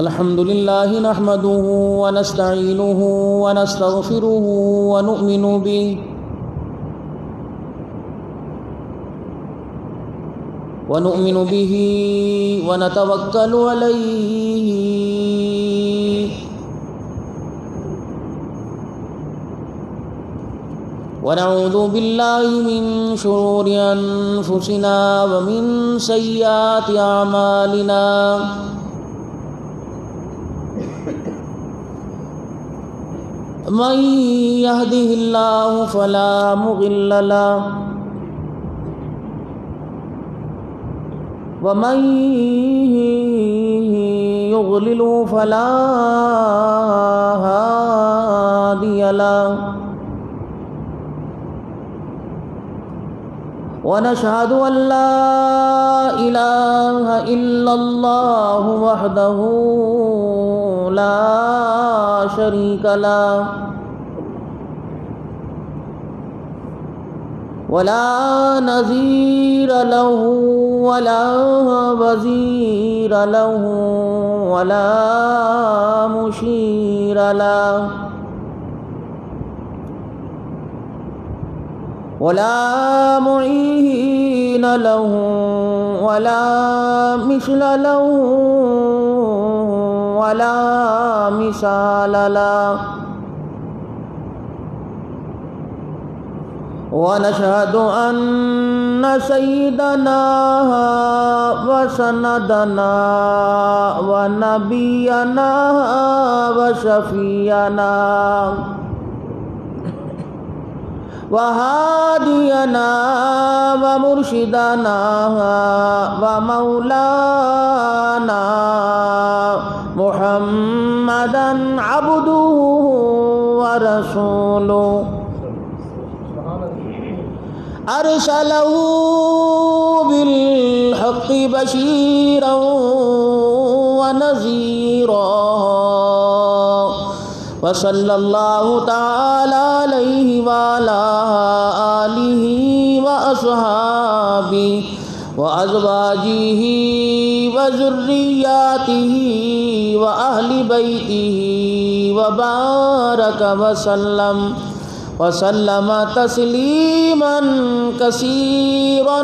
الحمد لله نحمده ونستعينه ونستغفره ونؤمن به ونتوكل عليه ونعوذ بالله من شرور أنفسنا ومن سيئات أعمالنا من يهده الله فلا مضل له ومن يضلل فلا هادي له ونشهد أن لا إله إلا الله وحده لا شريك له ولا نظير له ولا وزير له ولا مشير له ولا معين له ولا مثل له ولا مثال له ونشهد أن سيدنا وسندنا ونبينا وشفيعنا وهادينا ومرشدنا ومولانا محمدا عبده ورسوله أرسله بالحق بشيرا ونذيرا وصلى الله تعالى عليه وعلى آله وأصحابه وأزواجه وذرياته وأهل بيته وبارك وسلم تسليما كثيرا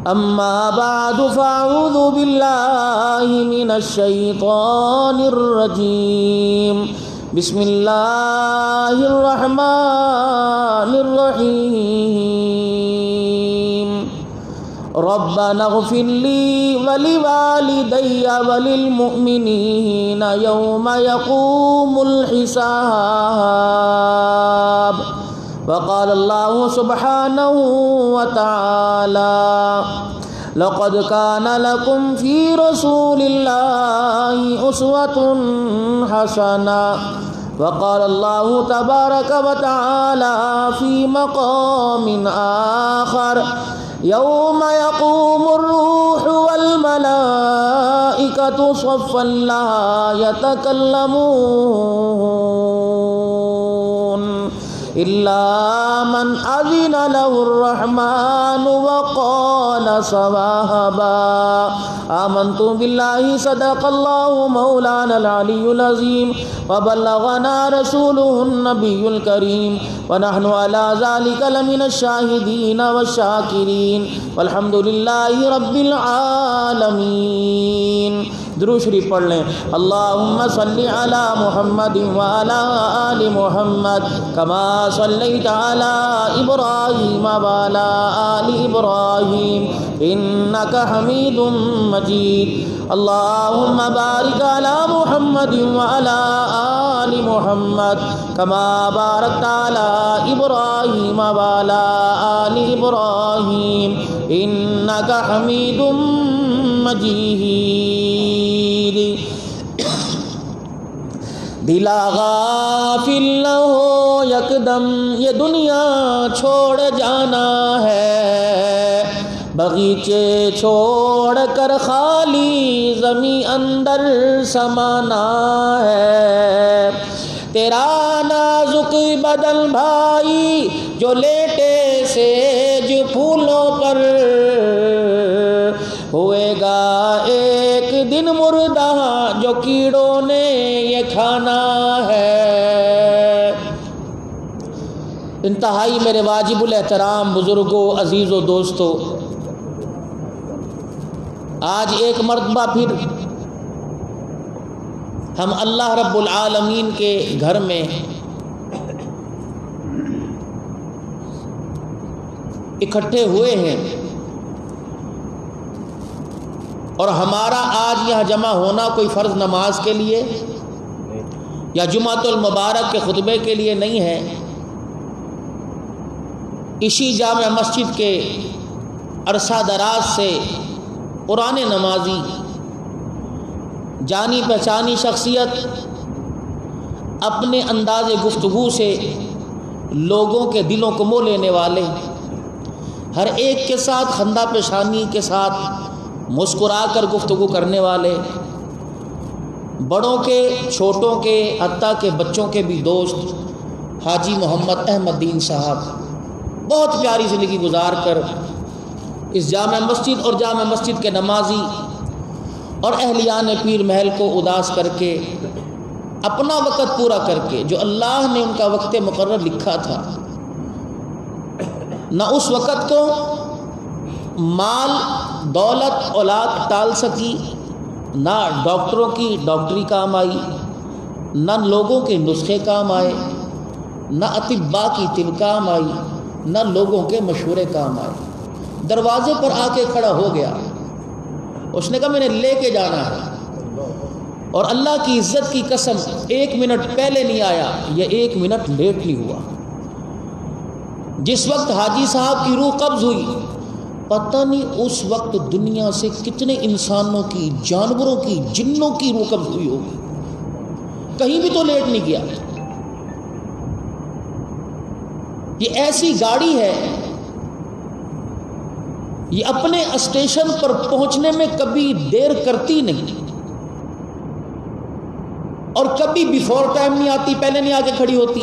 أما بعد فأعوذ بالله من الشيطان الرجيم بسم الله الرحمن الرحيم ربنا اغفر لي ولوالدي وللمؤمنين يوم يقوم الحساب وقال الله سبحانه وتعالى لقد كان لكم في رسول الله أسوة حسنة وقال الله تبارك وتعالى في مقام آخر يوم يقوم الروح والملائكة صفا لا يتكلمون إلا من أذن له الرحمن وقال صوابا آمنت بالله صدق الله مولانا العلي العظيم وبلغنا رسوله النبي الكريم ونحن على ذلك لمن الشاهدين والشاكرين والحمد لله رب العالمين درود شریف پڑھ لیں اللہم صلی علی محمد وعلی آل محمد کما صلیت علی ابراہیم وعلی آل ابراہیم انک حمید مجید اللہم بارک علی محمد وعلی آل محمد کما بارکت علی ابراہیم وعلی آل ابراہیم انک حمید مجید دلا غافل نہ ہو یکدم یہ دنیا چھوڑ جانا ہے، بغیچے چھوڑ کر خالی زمیں اندر سمانا ہے، تیرا نازک بدن بھائی جو لیٹے سیج پھولوں پر ہوئے گا ایک دن مردہ جو کیڑوں نے یہ کھانا ہے۔ انتہائی میرے واجب الاحترام بزرگوں، عزیزوں، دوستوں، آج ایک مرتبہ پھر ہم اللہ رب العالمین کے گھر میں اکٹھے ہوئے ہیں، اور ہمارا آج یہاں جمع ہونا کوئی فرض نماز کے لیے یا جمعۃ المبارک کے خطبے کے لیے نہیں ہے۔ اسی جامع مسجد کے عرصہ دراز سے قرآن نمازی، جانی پہچانی شخصیت، اپنے انداز گفتگو سے لوگوں کے دلوں کو موہ لینے والے، ہر ایک کے ساتھ خندہ پیشانی کے ساتھ مسکرا کر گفتگو کرنے والے، بڑوں کے چھوٹوں کے حتیٰ کہ بچوں کے بھی دوست حاجی محمد احمد دین صاحب بہت پیاری زندگی گزار کر اس جامع مسجد اور جامع مسجد کے نمازی اور اہلیان پیر محل کو اداس کر کے اپنا وقت پورا کر کے جو اللہ نے ان کا وقت مقرر لکھا تھا، نہ اس وقت کو مال دولت اولاد ٹال سکی، نہ ڈاکٹروں کی ڈاکٹری کام آئی، نہ لوگوں کے نسخے کام آئے، نہ اطباء کی طب کام آئی، نہ لوگوں کے مشورے کام آئے۔ دروازے پر آ کے کھڑا ہو گیا، اس نے کہا میں نے لے کے جانا ہے، اور اللہ کی عزت کی قسم 1 منٹ پہلے نہیں آیا، یہ 1 منٹ لیٹ نہیں ہوا۔ جس وقت حاجی صاحب کی روح قبض ہوئی، پتہ نہیں اس وقت دنیا سے کتنے انسانوں کی، جانوروں کی، جنوں کی روح قبض ہوئی ہوگی، کہیں بھی تو لیٹ نہیں گیا۔ یہ ایسی گاڑی ہے، یہ اپنے اسٹیشن پر پہنچنے میں کبھی دیر کرتی نہیں، اور کبھی بیفور ٹائم نہیں آتی، پہلے نہیں آ کے کھڑی ہوتی۔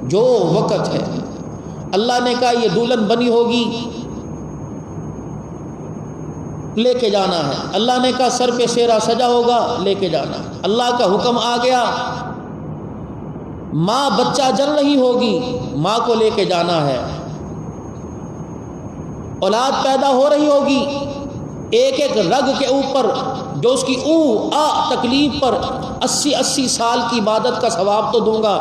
جو وقت ہے اللہ نے کہا یہ دلہن بنی ہوگی، لے کے جانا ہے، اللہ نے کہا سر پہ سیرا سجا ہوگا، لے کے جانا ہے، اللہ کا حکم آ گیا، ماں بچہ جن رہی ہوگی، ماں کو لے کے جانا ہے، اولاد پیدا ہو رہی ہوگی، ایک ایک رگ کے اوپر جو اس کی تکلیف پر 80 سال کی عبادت کا ثواب تو دوں گا،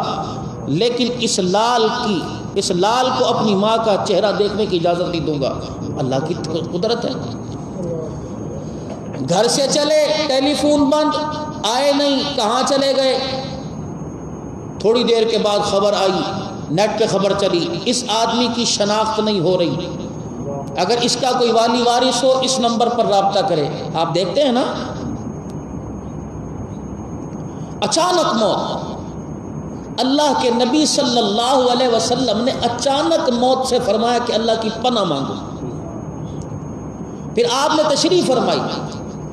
لیکن اس لال کو اپنی ماں کا چہرہ دیکھنے کی اجازت نہیں دوں گا۔ اللہ کی قدرت ہے۔ گھر سے چلے، ٹیلی فون بند، آئے نہیں، کہاں چلے گئے؟ تھوڑی دیر کے بعد خبر آئی، نیٹ پہ خبر چلی، اس آدمی کی شناخت نہیں ہو رہی، اگر اس کا کوئی والی وارث ہو اس نمبر پر رابطہ کرے۔ آپ دیکھتے ہیں نا، اچانک موت۔ اللہ کے نبی صلی اللہ علیہ وسلم نے اچانک موت سے فرمایا کہ اللہ کی پناہ مانگو۔ پھر آپ نے تشریح فرمائی،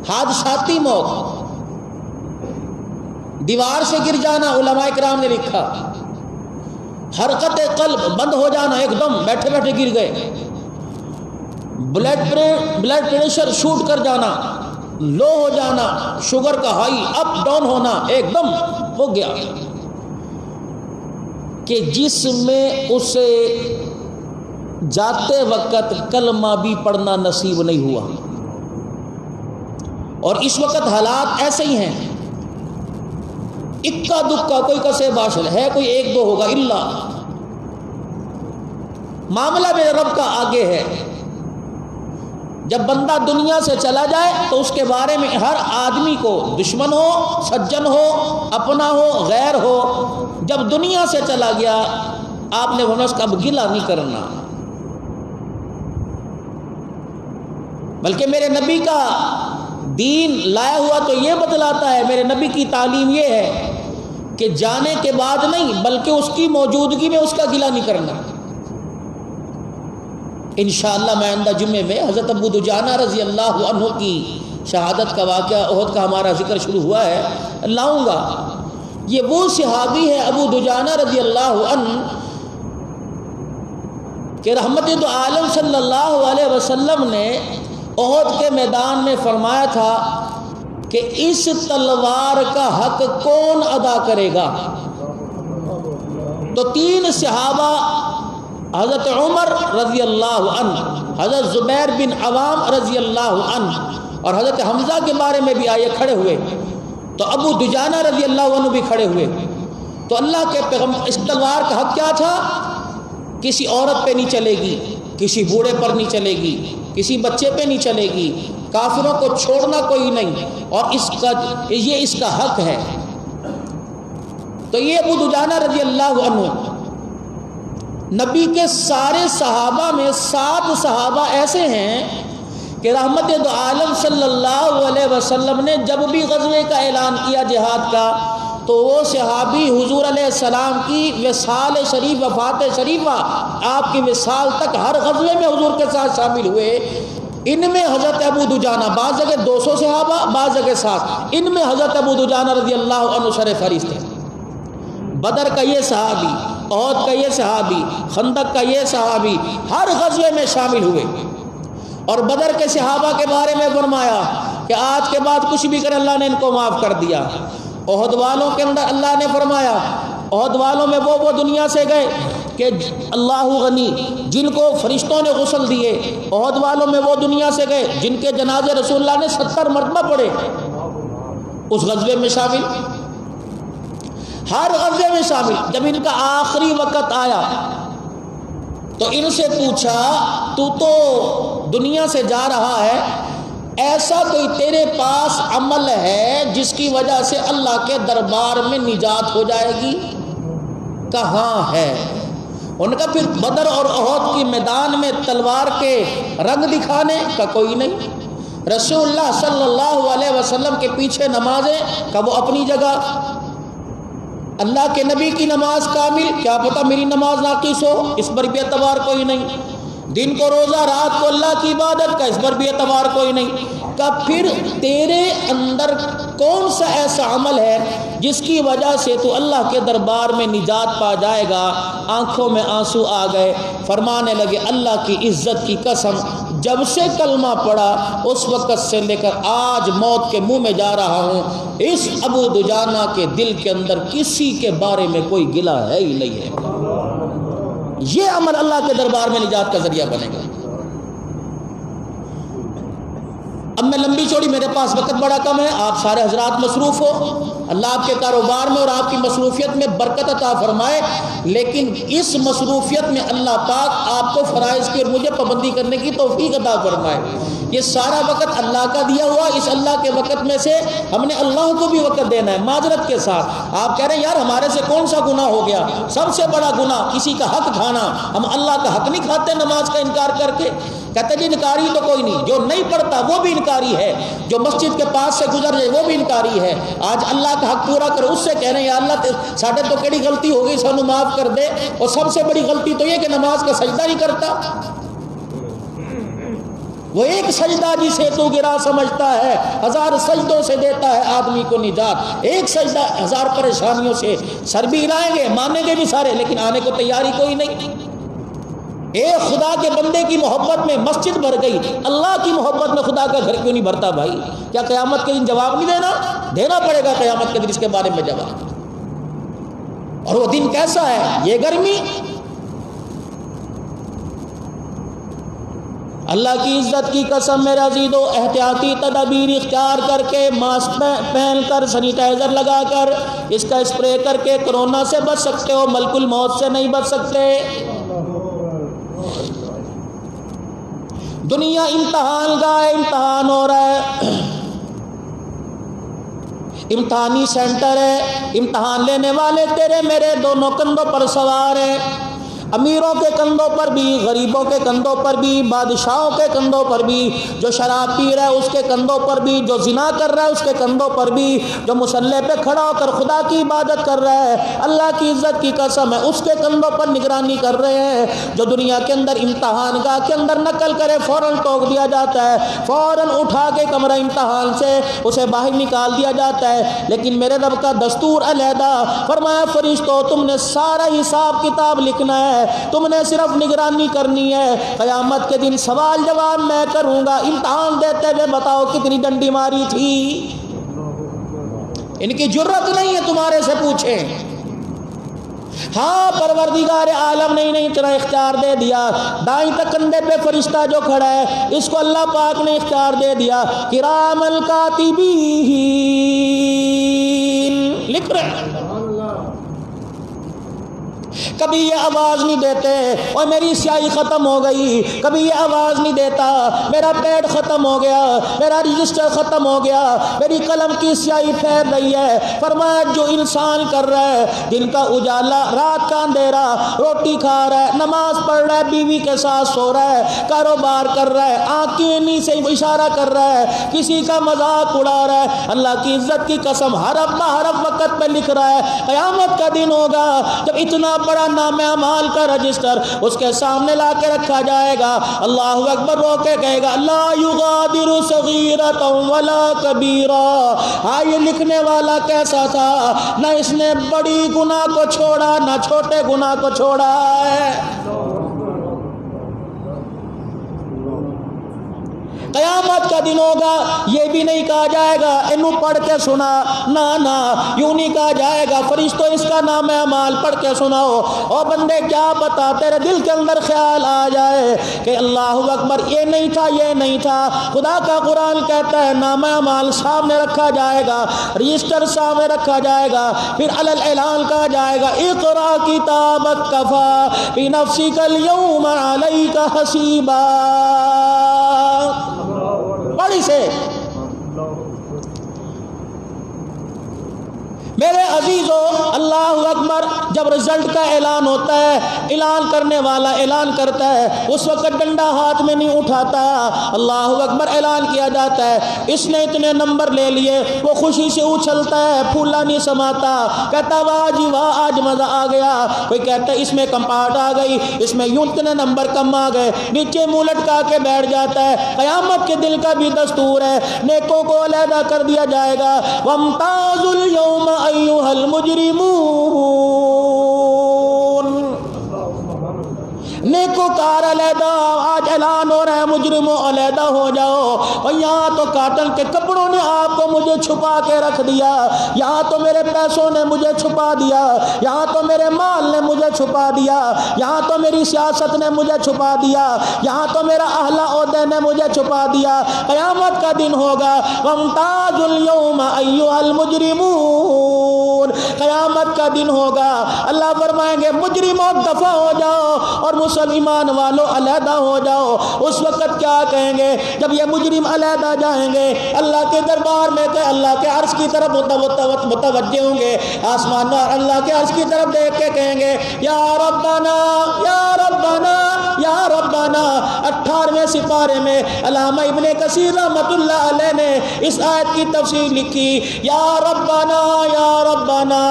حادثاتی موت، دیوار سے گر جانا، علماء کرام نے لکھا، حرکت قلب بند ہو جانا، ایک دم بیٹھے بیٹھے گر گئے، بلڈ پریشر شوٹ کر جانا، لو ہو جانا، شوگر کا ہائی اپ ڈاؤن ہونا، ایک دم ہو گیا، کہ جس میں اسے جاتے وقت کلمہ بھی پڑھنا نصیب نہیں ہوا۔ اور اس وقت حالات ایسے ہی ہیں، اکا دکا کوئی کسے باشل ہے، کوئی 1-2 ہوگا، الا معاملہ میرے رب کا آگے ہے۔ جب بندہ دنیا سے چلا جائے تو اس کے بارے میں ہر آدمی کو، دشمن ہو، سجن ہو، اپنا ہو، غیر ہو، جب دنیا سے چلا گیا آپ نے اس کا اب گلہ نہیں کرنا، بلکہ میرے نبی کا دین لایا ہوا تو یہ بتلاتا ہے، میرے نبی کی تعلیم یہ ہے کہ جانے کے بعد نہیں بلکہ اس کی موجودگی میں اس کا گلہ نہیں کرنا۔ انشاءاللہ میں آئندہ جمعے میں حضرت ابو دجانہ رضی اللہ عنہ کی شہادت کا واقعہ، احد کا ہمارا ذکر شروع ہوا ہے، لاؤں گا۔ یہ وہ صحابی ہے ابو دجانہ رضی اللہ عنہ کہ رحمت دو عالم صلی اللہ علیہ وسلم نے احد کے میدان میں فرمایا تھا کہ اس تلوار کا حق کون ادا کرے گا؟ تو 3 صحابہ حضرت عمر رضی اللہ عنہ، حضرت زبیر بن عوام رضی اللہ عنہ اور حضرت حمزہ کے بارے میں بھی آئے کھڑے ہوئے، تو ابو دجانہ رضی اللہ عنہ بھی کھڑے ہوئے۔ تو اللہ کے پیغمبر، اس تلوار کا حق کیا تھا؟ کسی عورت پہ نہیں چلے گی، کسی بوڑھے پر نہیں چلے گی، کسی بچے پہ نہیں چلے گی، کافروں کو چھوڑنا کوئی نہیں، اور اس کا حق ہے۔ تو یہ ابو دجانہ رضی اللہ عنہ، نبی کے سارے صحابہ میں 7 صحابہ ایسے ہیں کہ رحمت دو عالم صلی اللہ علیہ وسلم نے جب بھی غزوے کا اعلان کیا جہاد کا، تو وہ صحابی حضور علیہ السلام کی وصال شریف، وفات شریفہ، آپ کی وصال تک ہر غزوے میں حضور کے ساتھ شامل ہوئے۔ ان میں حضرت ابو دجانہ، بعض جگہ 200 صحابہ، بعض جگہ 7، ان میں حضرت ابو دجانہ رضی اللہ عنہ شرح فہرست ہے۔ بدر کا یہ صحابی، احد کا یہ صحابی، خندق کا یہ صحابی ہر غزوے میں شامل ہوئے، اور بدر کے صحابہ کے بارے میں فرمایا کہ آج کے بعد کچھ بھی کرے اللہ نے ان کو معاف کر دیا۔ احد والوں کے اندر اللہ نے فرمایا، احد والوں میں وہ دنیا سے گئے کہ اللہ غنی، جن کو فرشتوں نے غسل دیے۔ احد والوں میں وہ دنیا سے گئے جن کے جنازے رسول اللہ نے 70 مرتبہ پڑھے، اس غزوے میں شامل، ہر غزوے میں شامل۔ جب ان کا آخری وقت آیا تو ان سے پوچھا، تو دنیا سے جا رہا ہے، ایسا کوئی تیرے پاس عمل ہے جس کی وجہ سے اللہ کے دربار میں نجات ہو جائے گی؟ کہاں ہے؟ ان کا پھر بدر اور احد کی میدان میں تلوار کے رنگ دکھانے کا کوئی نہیں۔ رسول اللہ صلی اللہ علیہ وسلم کے پیچھے نمازیں کا وہ اپنی جگہ، اللہ کے نبی کی نماز کامل، کیا پتہ میری نماز ناقص ہو، اس پر بھی اعتبار کوئی نہیں۔ دن کو روزہ، رات کو اللہ کی عبادت کا، اس پر بھی اعتبار کوئی نہیں۔ کہ پھر تیرے اندر کون سا ایسا عمل ہے جس کی وجہ سے تو اللہ کے دربار میں نجات پا جائے گا؟ آنکھوں میں آنسو آ گئے، فرمانے لگے اللہ کی عزت کی قسم، جب سے کلمہ پڑا اس وقت سے لے کر آج موت کے منہ میں جا رہا ہوں، اس ابو دجانہ کے دل کے اندر کسی کے بارے میں کوئی گلہ ہے ہی نہیں ہے۔ یہ عمل اللہ کے دربار میں نجات کا ذریعہ بنے گا۔ اب میں لمبی چوڑی، میرے پاس وقت بڑا کم ہے، آپ سارے حضرات مصروف ہو، اللہ آپ کے کاروبار میں اور آپ کی مصروفیت میں برکت عطا فرمائے، لیکن اس مصروفیت میں اللہ پاک آپ کو فرائض کی اور مجھے پابندی کرنے کی توفیق عطا فرمائے۔ یہ سارا وقت اللہ کا دیا ہوا، اس اللہ کے وقت میں سے ہم نے اللہ کو بھی وقت دینا ہے معذرت کے ساتھ۔ آپ کہہ رہے ہیں یار ہمارے سے کون سا گناہ ہو گیا؟ سب سے بڑا گناہ کسی کا حق کھانا۔ ہم اللہ کا حق نہیں کھاتے نماز کا انکار کر کے، کہتے جی انکاری تو کوئی نہیں، جو نہیں پڑھتا وہ بھی انکاری ہے، جو مسجد کے پاس سے گزر جائے وہ بھی انکاری ہے۔ آج اللہ کا حق پورا کرو، اس سے کہہ رہے ہیں یا اللہ ساڈے تو کیڑی غلطی ہو گئی، سانو معاف کر دے۔ اور سب سے بڑی غلطی تو یہ کہ نماز کا سجدہ نہیں کرتا۔ وہ ایک سجدہ جسے تو گرا سمجھتا ہے، 1000 سجدوں سے دیتا ہے آدمی کو نجات۔ ایک سجدہ 1000 پریشانیوں سے، سر بھی ہلائیں گے، مانیں گے بھی سارے، لیکن آنے کو تیاری کوئی نہیں۔ ایک خدا کے بندے کی محبت میں مسجد بھر گئی، اللہ کی محبت میں خدا کا گھر کیوں نہیں بھرتا بھائی؟ کیا قیامت کے دن جواب نہیں دینا؟ دینا پڑے گا قیامت کے دن اس کے بارے میں جواب۔ اور وہ دن کیسا ہے؟ یہ گرمی، اللہ کی عزت کی قسم میرے عزیزو، احتیاطی تدابیر اختیار کر کے، ماسک پہن کر، سینیٹائزر لگا کر، اس کا اسپرے کر کے کورونا سے بچ سکتے ہو، ملک الموت سے نہیں بچ سکتے۔ دنیا امتحان گاہ ہے، امتحان ہو رہا ہے، امتحانی سینٹر ہے، امتحان لینے والے تیرے میرے دونوں کندھوں پر سوار ہیں، امیروں کے کندھوں پر بھی، غریبوں کے کندھوں پر بھی، بادشاہوں کے کندھوں پر بھی، جو شراب پی رہا ہے اس کے کندھوں پر بھی، جو زنا کر رہا ہے اس کے کندھوں پر بھی، جو مصلی پہ کھڑا ہو کر خدا کی عبادت کر رہا ہے، اللہ کی عزت کی قسم ہے اس کے کندھوں پر نگرانی کر رہے ہیں۔ جو دنیا کے اندر امتحان گاہ کے اندر نقل کرے فوراً ٹوک دیا جاتا ہے، فوراً اٹھا کے کمرہ امتحان سے اسے باہر نکال دیا جاتا ہے، لیکن میرے رب کا دستور علیحدہ، فرمایا فرشتوں تم نے سارا حساب کتاب لکھنا ہے، ہے, تم نے صرف نگرانی کرنی ہے. قیامت کے دن سوال جواب میں کروں گا. امتحان دیتے ہوئے بتاؤ کتنی ڈنڈی ماری تھی. ان کی جرت نہیں ہے تمہارے سے پوچھیں. ہاں پروردگار عالم نے نہیں اتنا اختیار دے دیا. دائیں تک کندھے پہ فرشتہ جو کھڑا ہے اس کو اللہ پاک نے اختیار دے دیا. کرام الکاتبین لکھ رہے. کبھی یہ آواز نہیں دیتے اور میری سیاہی ختم ہو گئی, کبھی یہ آواز نہیں دیتا میرا پیڈ ختم ہو گیا, میرا رجسٹر ختم ہو گیا, میری قلم کی سیاہی پھیل رہی ہے. فرمایا جو انسان کر رہا ہے دن کا اجالا رات کا اندھیرا, روٹی کھا رہا ہے, نماز پڑھ رہا ہے, بیوی کے ساتھ سو رہا ہے, کاروبار کر رہا ہے, آنکھیں نہیں سے اشارہ کر رہا ہے, کسی کا مذاق اڑا رہا ہے, اللہ کی عزت کی قسم حرف بہ حرف وقت پہ لکھ رہا ہے. قیامت کا دن ہوگا جب اتنا بڑا نام اعمال کا رجسٹر اس کے سامنے لا کے رکھا جائے گا. اللہ اکبر رو کے کہے گا لا یغادر صغیرۃ ولا کبیرہ. ہاں یہ لکھنے والا کیسا تھا, نہ اس نے بڑی گناہ کو چھوڑا نہ چھوٹے گناہ کو چھوڑا ہے. قیامت کا دن ہوگا یہ بھی نہیں کہا جائے گا انہوں پڑھ کے سنا, نہ یوں نہیں کہا جائے گا فرشتوں اس کا نام اعمال پڑھ کے سناؤ. اور بندے کیا بتا تیرے دل کے اندر خیال آ جائے کہ اللہ اکبر یہ نہیں تھا یہ نہیں تھا. خدا کا قرآن کہتا ہے نام اعمال سامنے رکھا جائے گا, رجسٹر سامنے رکھا جائے گا, پھر علی الاعلان کہا جائے گا اقرا کتابک کفا بنفسک اليوم علیک حسیبا. بڑی سے میرے عزیزو اللہ اکبر جب رزلٹ کا اعلان ہوتا ہے اعلان کرنے والا اعلان کرتا ہے اس وقت ڈنڈا ہاتھ میں نہیں اٹھاتا. اللہ اکبر اعلان کیا جاتا ہے اس نے اتنے نمبر لے لیے, وہ خوشی سے اچھلتا ہے, پھولا نہیں سماتا, کہتا واہ جی واہ آج مزہ آ گیا. کوئی کہتا ہے اس میں کمپارٹ آ گئی, اس میں یوں اتنے نمبر کم آ گئے, نیچے منہ لٹکا کے بیٹھ جاتا ہے. قیامت کے دل کا بھی دستور ہے نیکوں کو علیحدہ کر دیا جائے گا. وامتازوا اليوم ایھا المجرمون. نیکوکار علیحدہ, آج اعلان ہو رہا ہے مجرموں علیحدہ ہو جاؤ. اور یہاں تو کاٹن کے کپڑوں نے آپ کو مجھے چھپا کے رکھ دیا, یہاں تو میرے پیسوں نے مجھے چھپا دیا, یہاں تو میرے مال نے مجھے چھپا دیا, یہاں تو میری سیاست نے مجھے چھپا دیا, یہاں تو میرا اہل عہدے نے مجھے چھپا دیا. قیامت کا دن ہوگا وامتازوا اليوم ایھا المجرمون. قیامت کا دن ہوگا اللہ فرمائیں گے مجرموں دفع ہو جاؤ اور مسلمان والوں علیحدہ ہو جاؤ. اس وقت کیا کہیں گے جب یہ مجرم علیحدہ جائیں گے اللہ کے دربار میں کہ اللہ کے عرش کی طرف متوجہ ہوں گے, آسمان میں اللہ کے عرش کی طرف دیکھ کے کہیں گے یا ربنا یا ربنا یا ربنا. 18ویں سپارے میں علامہ ابن کثیر رحمۃ اللہ علیہ نے اس آیت کی تفسیر لکھی یا ربنا یا ربنا.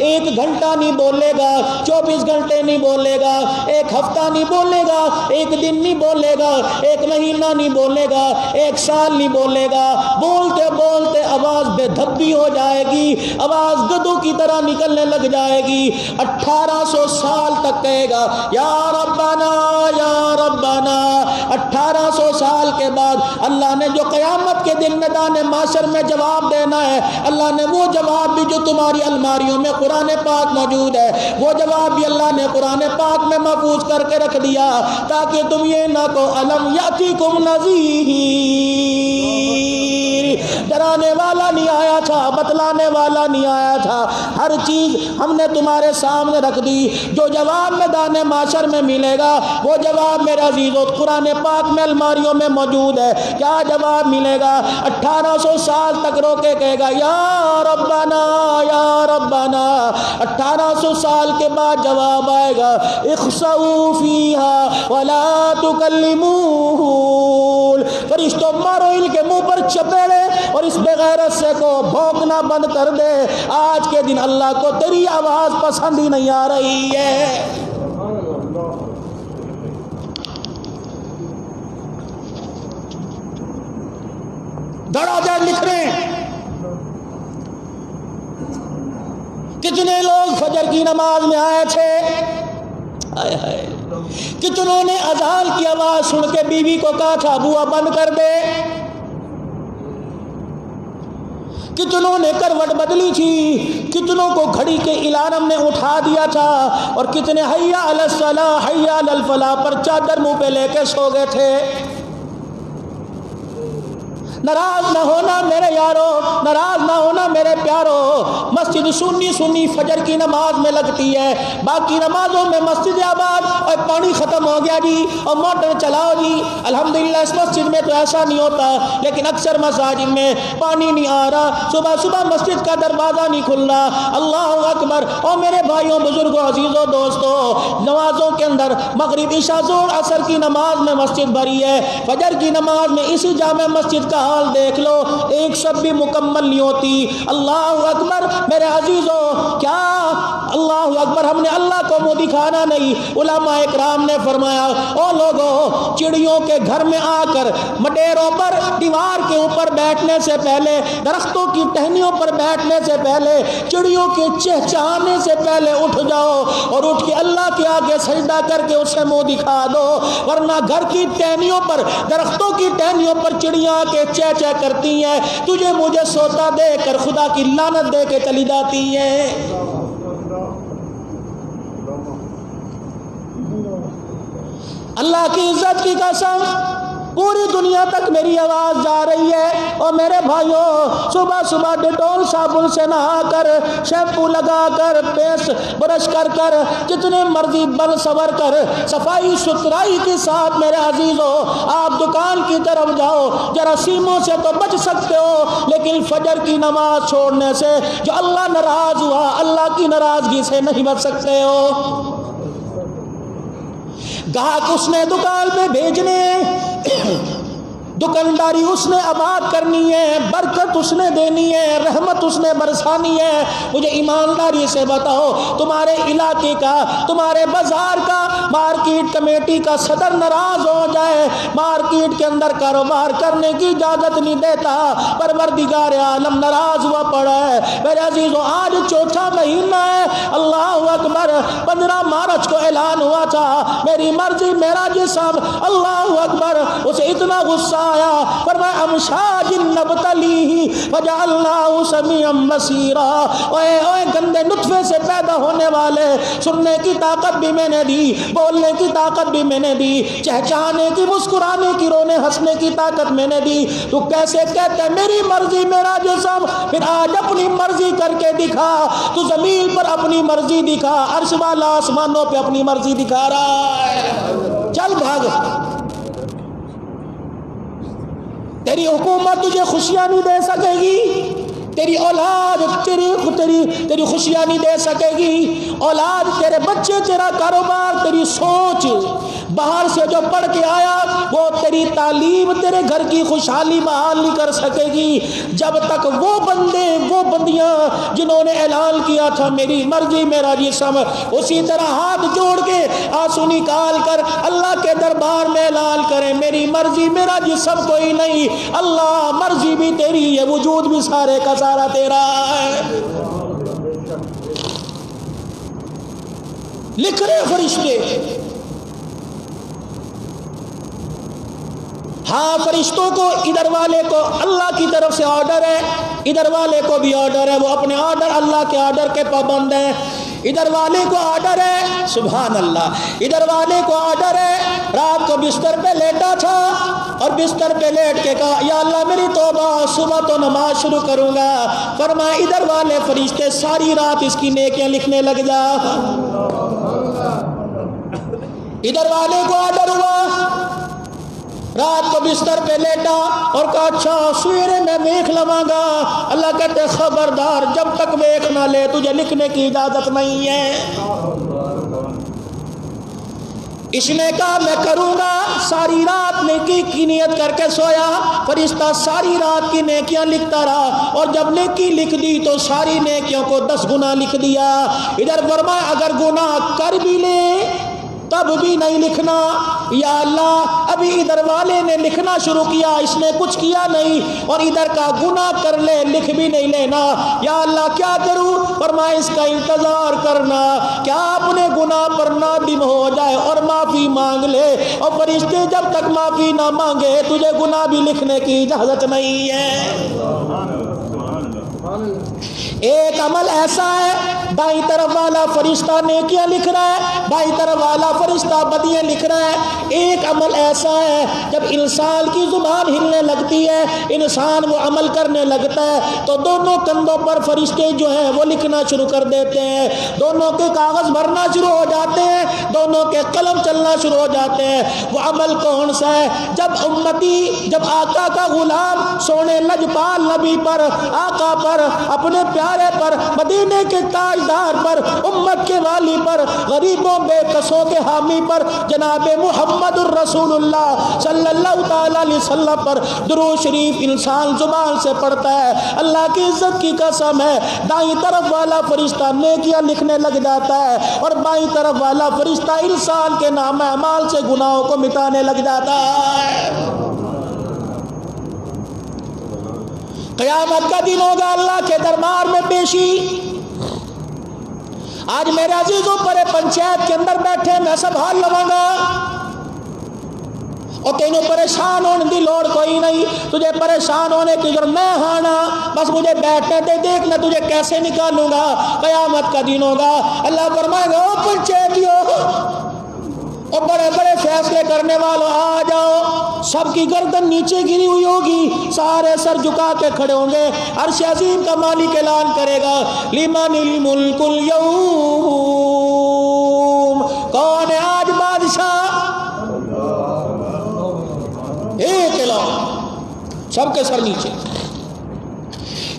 1 گھنٹہ نہیں بولے گا, 24 گھنٹے نہیں بولے گا, 1 ہفتہ نہیں بولے گا, 1 دن نہیں بولے گا, 1 مہینہ نہیں بولے گا, 1 سال نہیں بولے گا. بولتے بولتے آواز بے دھبی ہو جائے گی, آواز گدوں کی طرح نکلنے لگ جائے گی. 1800 سال تک کہے گا یا ربنا یا ربنا. 1800 سال کے بعد اللہ نے جو قیامت کے دن میدان محشر میں جواب دینا ہے, اللہ نے وہ جواب بھی جو تمہاری الماریوں میں قرآن پاک موجود ہے وہ جواب بھی اللہ نے قرآن پاک میں محفوظ کر کے رکھ دیا تاکہ تم یہ نہ کو الم یاتیکم نذیر. ڈرانے والا نہیں آیا تھا, بتلانے والا نہیں آیا تھا, ہر چیز ہم نے تمہارے سامنے رکھ دی. جو جواب میدان محشر میں ملے گا وہ جواب میرے عزیزو قرآن پاک میں الماریوں میں موجود ہے. کیا جواب ملے گا؟ 1800 سال تک رو کے کہے گا یا ربنا یا ربنا. 1800 سال کے بعد جواب آئے گا اخسؤوا فیہا ولا تکلمون. فرشتوں مارو ان کے منہ پر چپیڑے اور اس بغیرت سے کو بھونکنا بند کر دے. آج کے دن اللہ کو تیری آواز پسند ہی نہیں آ رہی ہے. دڑا لکھ رہے ہیں کتنے لوگ فجر کی نماز میں آئے تھے, ہائے ہائے، کتنوں نے اذان کی آواز سن کے بیوی کو کہا تھا بوا بند کر دے، کتنوں نے کروٹ بدلی تھی، کتنوں کو گھڑی کے الارم نے اٹھا دیا تھا، اور کتنے حیا علی الصلاح حیا علی الفلاح پر چادر منہ پہ لے کے سو گئے تھے۔ ناراض نہ ہونا میرے یارو، ناراض نہ ہونا میرے پیارو، مسجد سنی سنی فجر کی نماز میں لگتی ہے، باقی نمازوں میں مسجد آباد اور پانی ختم ہو گیا جی اور موٹر چلاؤ جی۔ الحمدللہ اس مسجد میں تو ایسا نہیں ہوتا، لیکن اکثر مساجد میں پانی نہیں آ رہا، صبح صبح مسجد کا دروازہ نہیں کھل رہا۔ اللہ اکبر۔ اور میرے بھائیوں بزرگوں عزیزوں دوستوں، نمازوں کے اندر مغرب عشاء ظہر عصر کی نماز میں مسجد بھری ہے، فجر کی نماز میں اسی جامع مسجد کا حال دیکھ لو، ایک سب بھی مکمل نہیں ہوتی۔ اللہ اکبر میرے عزیزوں، کیا اللہ اکبر، ہم نے اللہ کو منہ دکھانا نہیں۔ علماء اکرام نے فرمایا او لوگوں، چڑیوں کے گھر میں آ کر مڈیروں پر دیوار کے اوپر بیٹھنے سے پہلے، درختوں کی ٹہنیوں پر بیٹھنے سے پہلے، چڑیوں کے چہچہانے سے پہلے اٹھ جاؤ اور اٹھ کے اللہ کے آگے سجدہ کر کے اسے منہ دکھا دو، ورنہ گھر کی ٹہنیوں پر، درختوں کی ٹہنیوں پر چڑیاں آ کے چہ چہ کرتی ہیں، تجھے مجھے سوتا دے کر خدا کی لعنت دے کے چلی جاتی ہیں۔ اللہ کی عزت کی قسم، پوری دنیا تک میری آواز جا رہی ہے۔ اور میرے بھائیوں، صبح صبح ڈیٹول صابن سے نہا کر، شیمپو لگا کر، پیسٹ برش کر کر، جتنے مرضی بل سور کر، صفائی ستھرائی کے ساتھ میرے عزیزوں آپ دکان کی طرف جاؤ، جراثیموں سے تو بچ سکتے ہو، لیکن فجر کی نماز چھوڑنے سے جو اللہ ناراض ہوا، اللہ کی ناراضگی سے نہیں بچ سکتے ہو۔ گاہک اس نے دکان پہ بھیجنے، دکانداری اس نے آباد کرنی ہے، برکت اس نے دینی ہے، رحمت اس نے برسانی ہے۔ مجھے ایمانداری سے بتاؤ، تمہارے علاقے کا، تمہارے بازار کا، مارکیٹ کمیٹی کا صدر ناراض ہو جائے، مارکیٹ کے اندر کاروبار کرنے کی اجازت نہیں دیتا، پروردگار عالم ناراض ہوا پڑا ہے۔ میرے عزیزوں، آج چوتھا مہینہ ہے، اللہ اکبر، 15 مارچ کو اعلان ہوا تھا، میری مرضی میرا جسم، اللہ اکبر، اسے اتنا غصہ آیا، فرمایا امشاج نبتلیہ فجعلناہ سمیعا بصیرا۔ اوے گندے نطفے سے پیدا ہونے والے، سننے کی طاقت بھی میں نے دی، بولنے کی طاقت بھی میں نے دی، چہچہانے کی، مسکرانے کی، رونے ہنسنے کی طاقت میں نے دی، تو کیسے کہتے ہیں میری مرضی میرا جسم؟ پھر آج اپنی مرضی کر کے دکھا، تو زمین پر اپنی مرضی دکھا، عرش والا آسمانوں پہ اپنی مرضی دکھا رہا ہے۔ چل بھاگ، تیری حکومت تجھے خوشیاں نہیں دے سکے گی، تیری اولاد تیری خوشیاں نہیں دے سکے گی، اولاد، تیرے بچے، تیرا کاروبار، تیری سوچ، باہر سے جو پڑھ کے آیا وہ تیری تعلیم تیرے گھر کی خوشحالی بحال نہیں کر سکے گی، جب تک وہ بندے، وہ بندیاں جنہوں نے اعلان کیا تھا میری مرضی میرا جسم، اسی طرح ہاتھ جوڑ کے آنسو نکال کر اللہ کے دربار میں اعلان کریں میری مرضی میرا جسم کوئی نہیں، اللہ مرضی بھی تیری ہے، وجود بھی سارے کا سارا تیرا ہے۔ لکھ رہے فرشتے، ہاں فرشتوں کو، ادھر والے کو اللہ کی طرف سے آرڈر ہے، ادھر والے کو بھی آرڈر ہے، وہ اپنے آرڈر، اللہ کے آرڈر کے پابند ہیں۔ ادھر والے کو آرڈر ہے، سبحان اللہ، ادھر والے کو آرڈر ہے، رات کو بستر پہ لیٹا تھا اور بستر پہ لیٹ کے کہا یا اللہ میری توبہ، صبح تو نماز شروع کروں گا، فرمایا ادھر والے فرشتے ساری رات اس کی نیکیاں لکھنے لگ جا۔ ادھر والے کو آرڈر ہوا، رات کو بستر پہ لیٹا اور کہا اچھا سویرے میں دیکھ لواں گا، اللہ کہتے خبردار، جب تک دیکھ نہ لے تجھے لکھنے کی اجازت نہیں ہے۔ اس نے کہا میں کروں گا، ساری رات نیکی کی نیت کر کے سویا، فرشتہ ساری رات کی نیکیاں لکھتا رہا، اور جب نیکی لکھ دی تو ساری نیکیوں کو 10 گنا لکھ دیا۔ ادھر فرمایا اگر گناہ کر بھی لے تب بھی نہیں لکھنا. یا اللہ ابھی ادھر والے نے لکھنا شروع کیا, اس نے کچھ کیا نہیں, اور ادھر کا گناہ کر لے, لکھ بھی نہیں لینا. یا اللہ کیا کروں؟ فرمایا اس کا انتظار کرنا, کیا اپنے گناہ پر نادم ہو جائے اور معافی مانگ لے, اور فرشتے جب تک معافی نہ مانگے تجھے گناہ بھی لکھنے کی اجازت نہیں ہے. ایک عمل ایسا ہے دائیں طرف والا فرشتہ نیکیاں لکھ رہا ہے, بائیں طرف والا فرشتہ بدیاں لکھ رہا ہے. ایک عمل ایسا ہے جب انسان کی زبان ہلنے لگتی ہے, انسان وہ عمل کرنے لگتا ہے, تو دونوں کندھوں پر فرشتے جو ہیں وہ لکھنا شروع کر دیتے ہیں, دونوں کے کاغذ بھرنا شروع ہو جاتے ہیں, دونوں کے قلم چلنا شروع ہو جاتے ہیں. وہ عمل کون سا ہے؟ جب امتی, جب آقا کا غلام سونے لجپال نبی پر, آقا پر, اپنے پیارے پر, مدینے کے تاجدار پر, امت کے والی پر, غریبوں بے کسوں کے حامی پر, جناب محمد الرسول اللہ صلی اللہ تعالی علیہ وسلم پر درود شریف انسان زبان سے پڑھتا ہے, اللہ کی عزت کی قسم ہے دائیں طرف والا فرشتہ نیکیاں لکھنے لگ جاتا ہے, اور بائیں طرف والا فرشتہ انسان کے نام اعمال سے گناہوں کو مٹانے لگ جاتا ہے. قیامت کا دن ہوگا, اللہ کے دربار میں پیشی. آج میرے عزیزوں پر پنچایت کے اندر بیٹھے میں سب حال لواں گا, اور تینوں پریشان ہونے کی لوڑ کوئی نہیں, تجھے پریشان ہونے کی ضرورت میں ہانا, بس مجھے بیٹھنے دے, دیکھنا تجھے کیسے نکالوں گا. قیامت کا دن ہوگا, اللہ فرمائے گا او پنچایتیوں, اور بڑے بڑے فیصلے کرنے والوں آ جاؤ. سب کی گردن نیچے گری ہوئی ہوگی, سارے سر جھکا کے کھڑے ہوں گے. عرش عظیم کا مالک اعلان کرے گا لمن الملک اليوم, کون ہے آج بادشاہ؟ ایک اعلان, سب کے سر نیچے.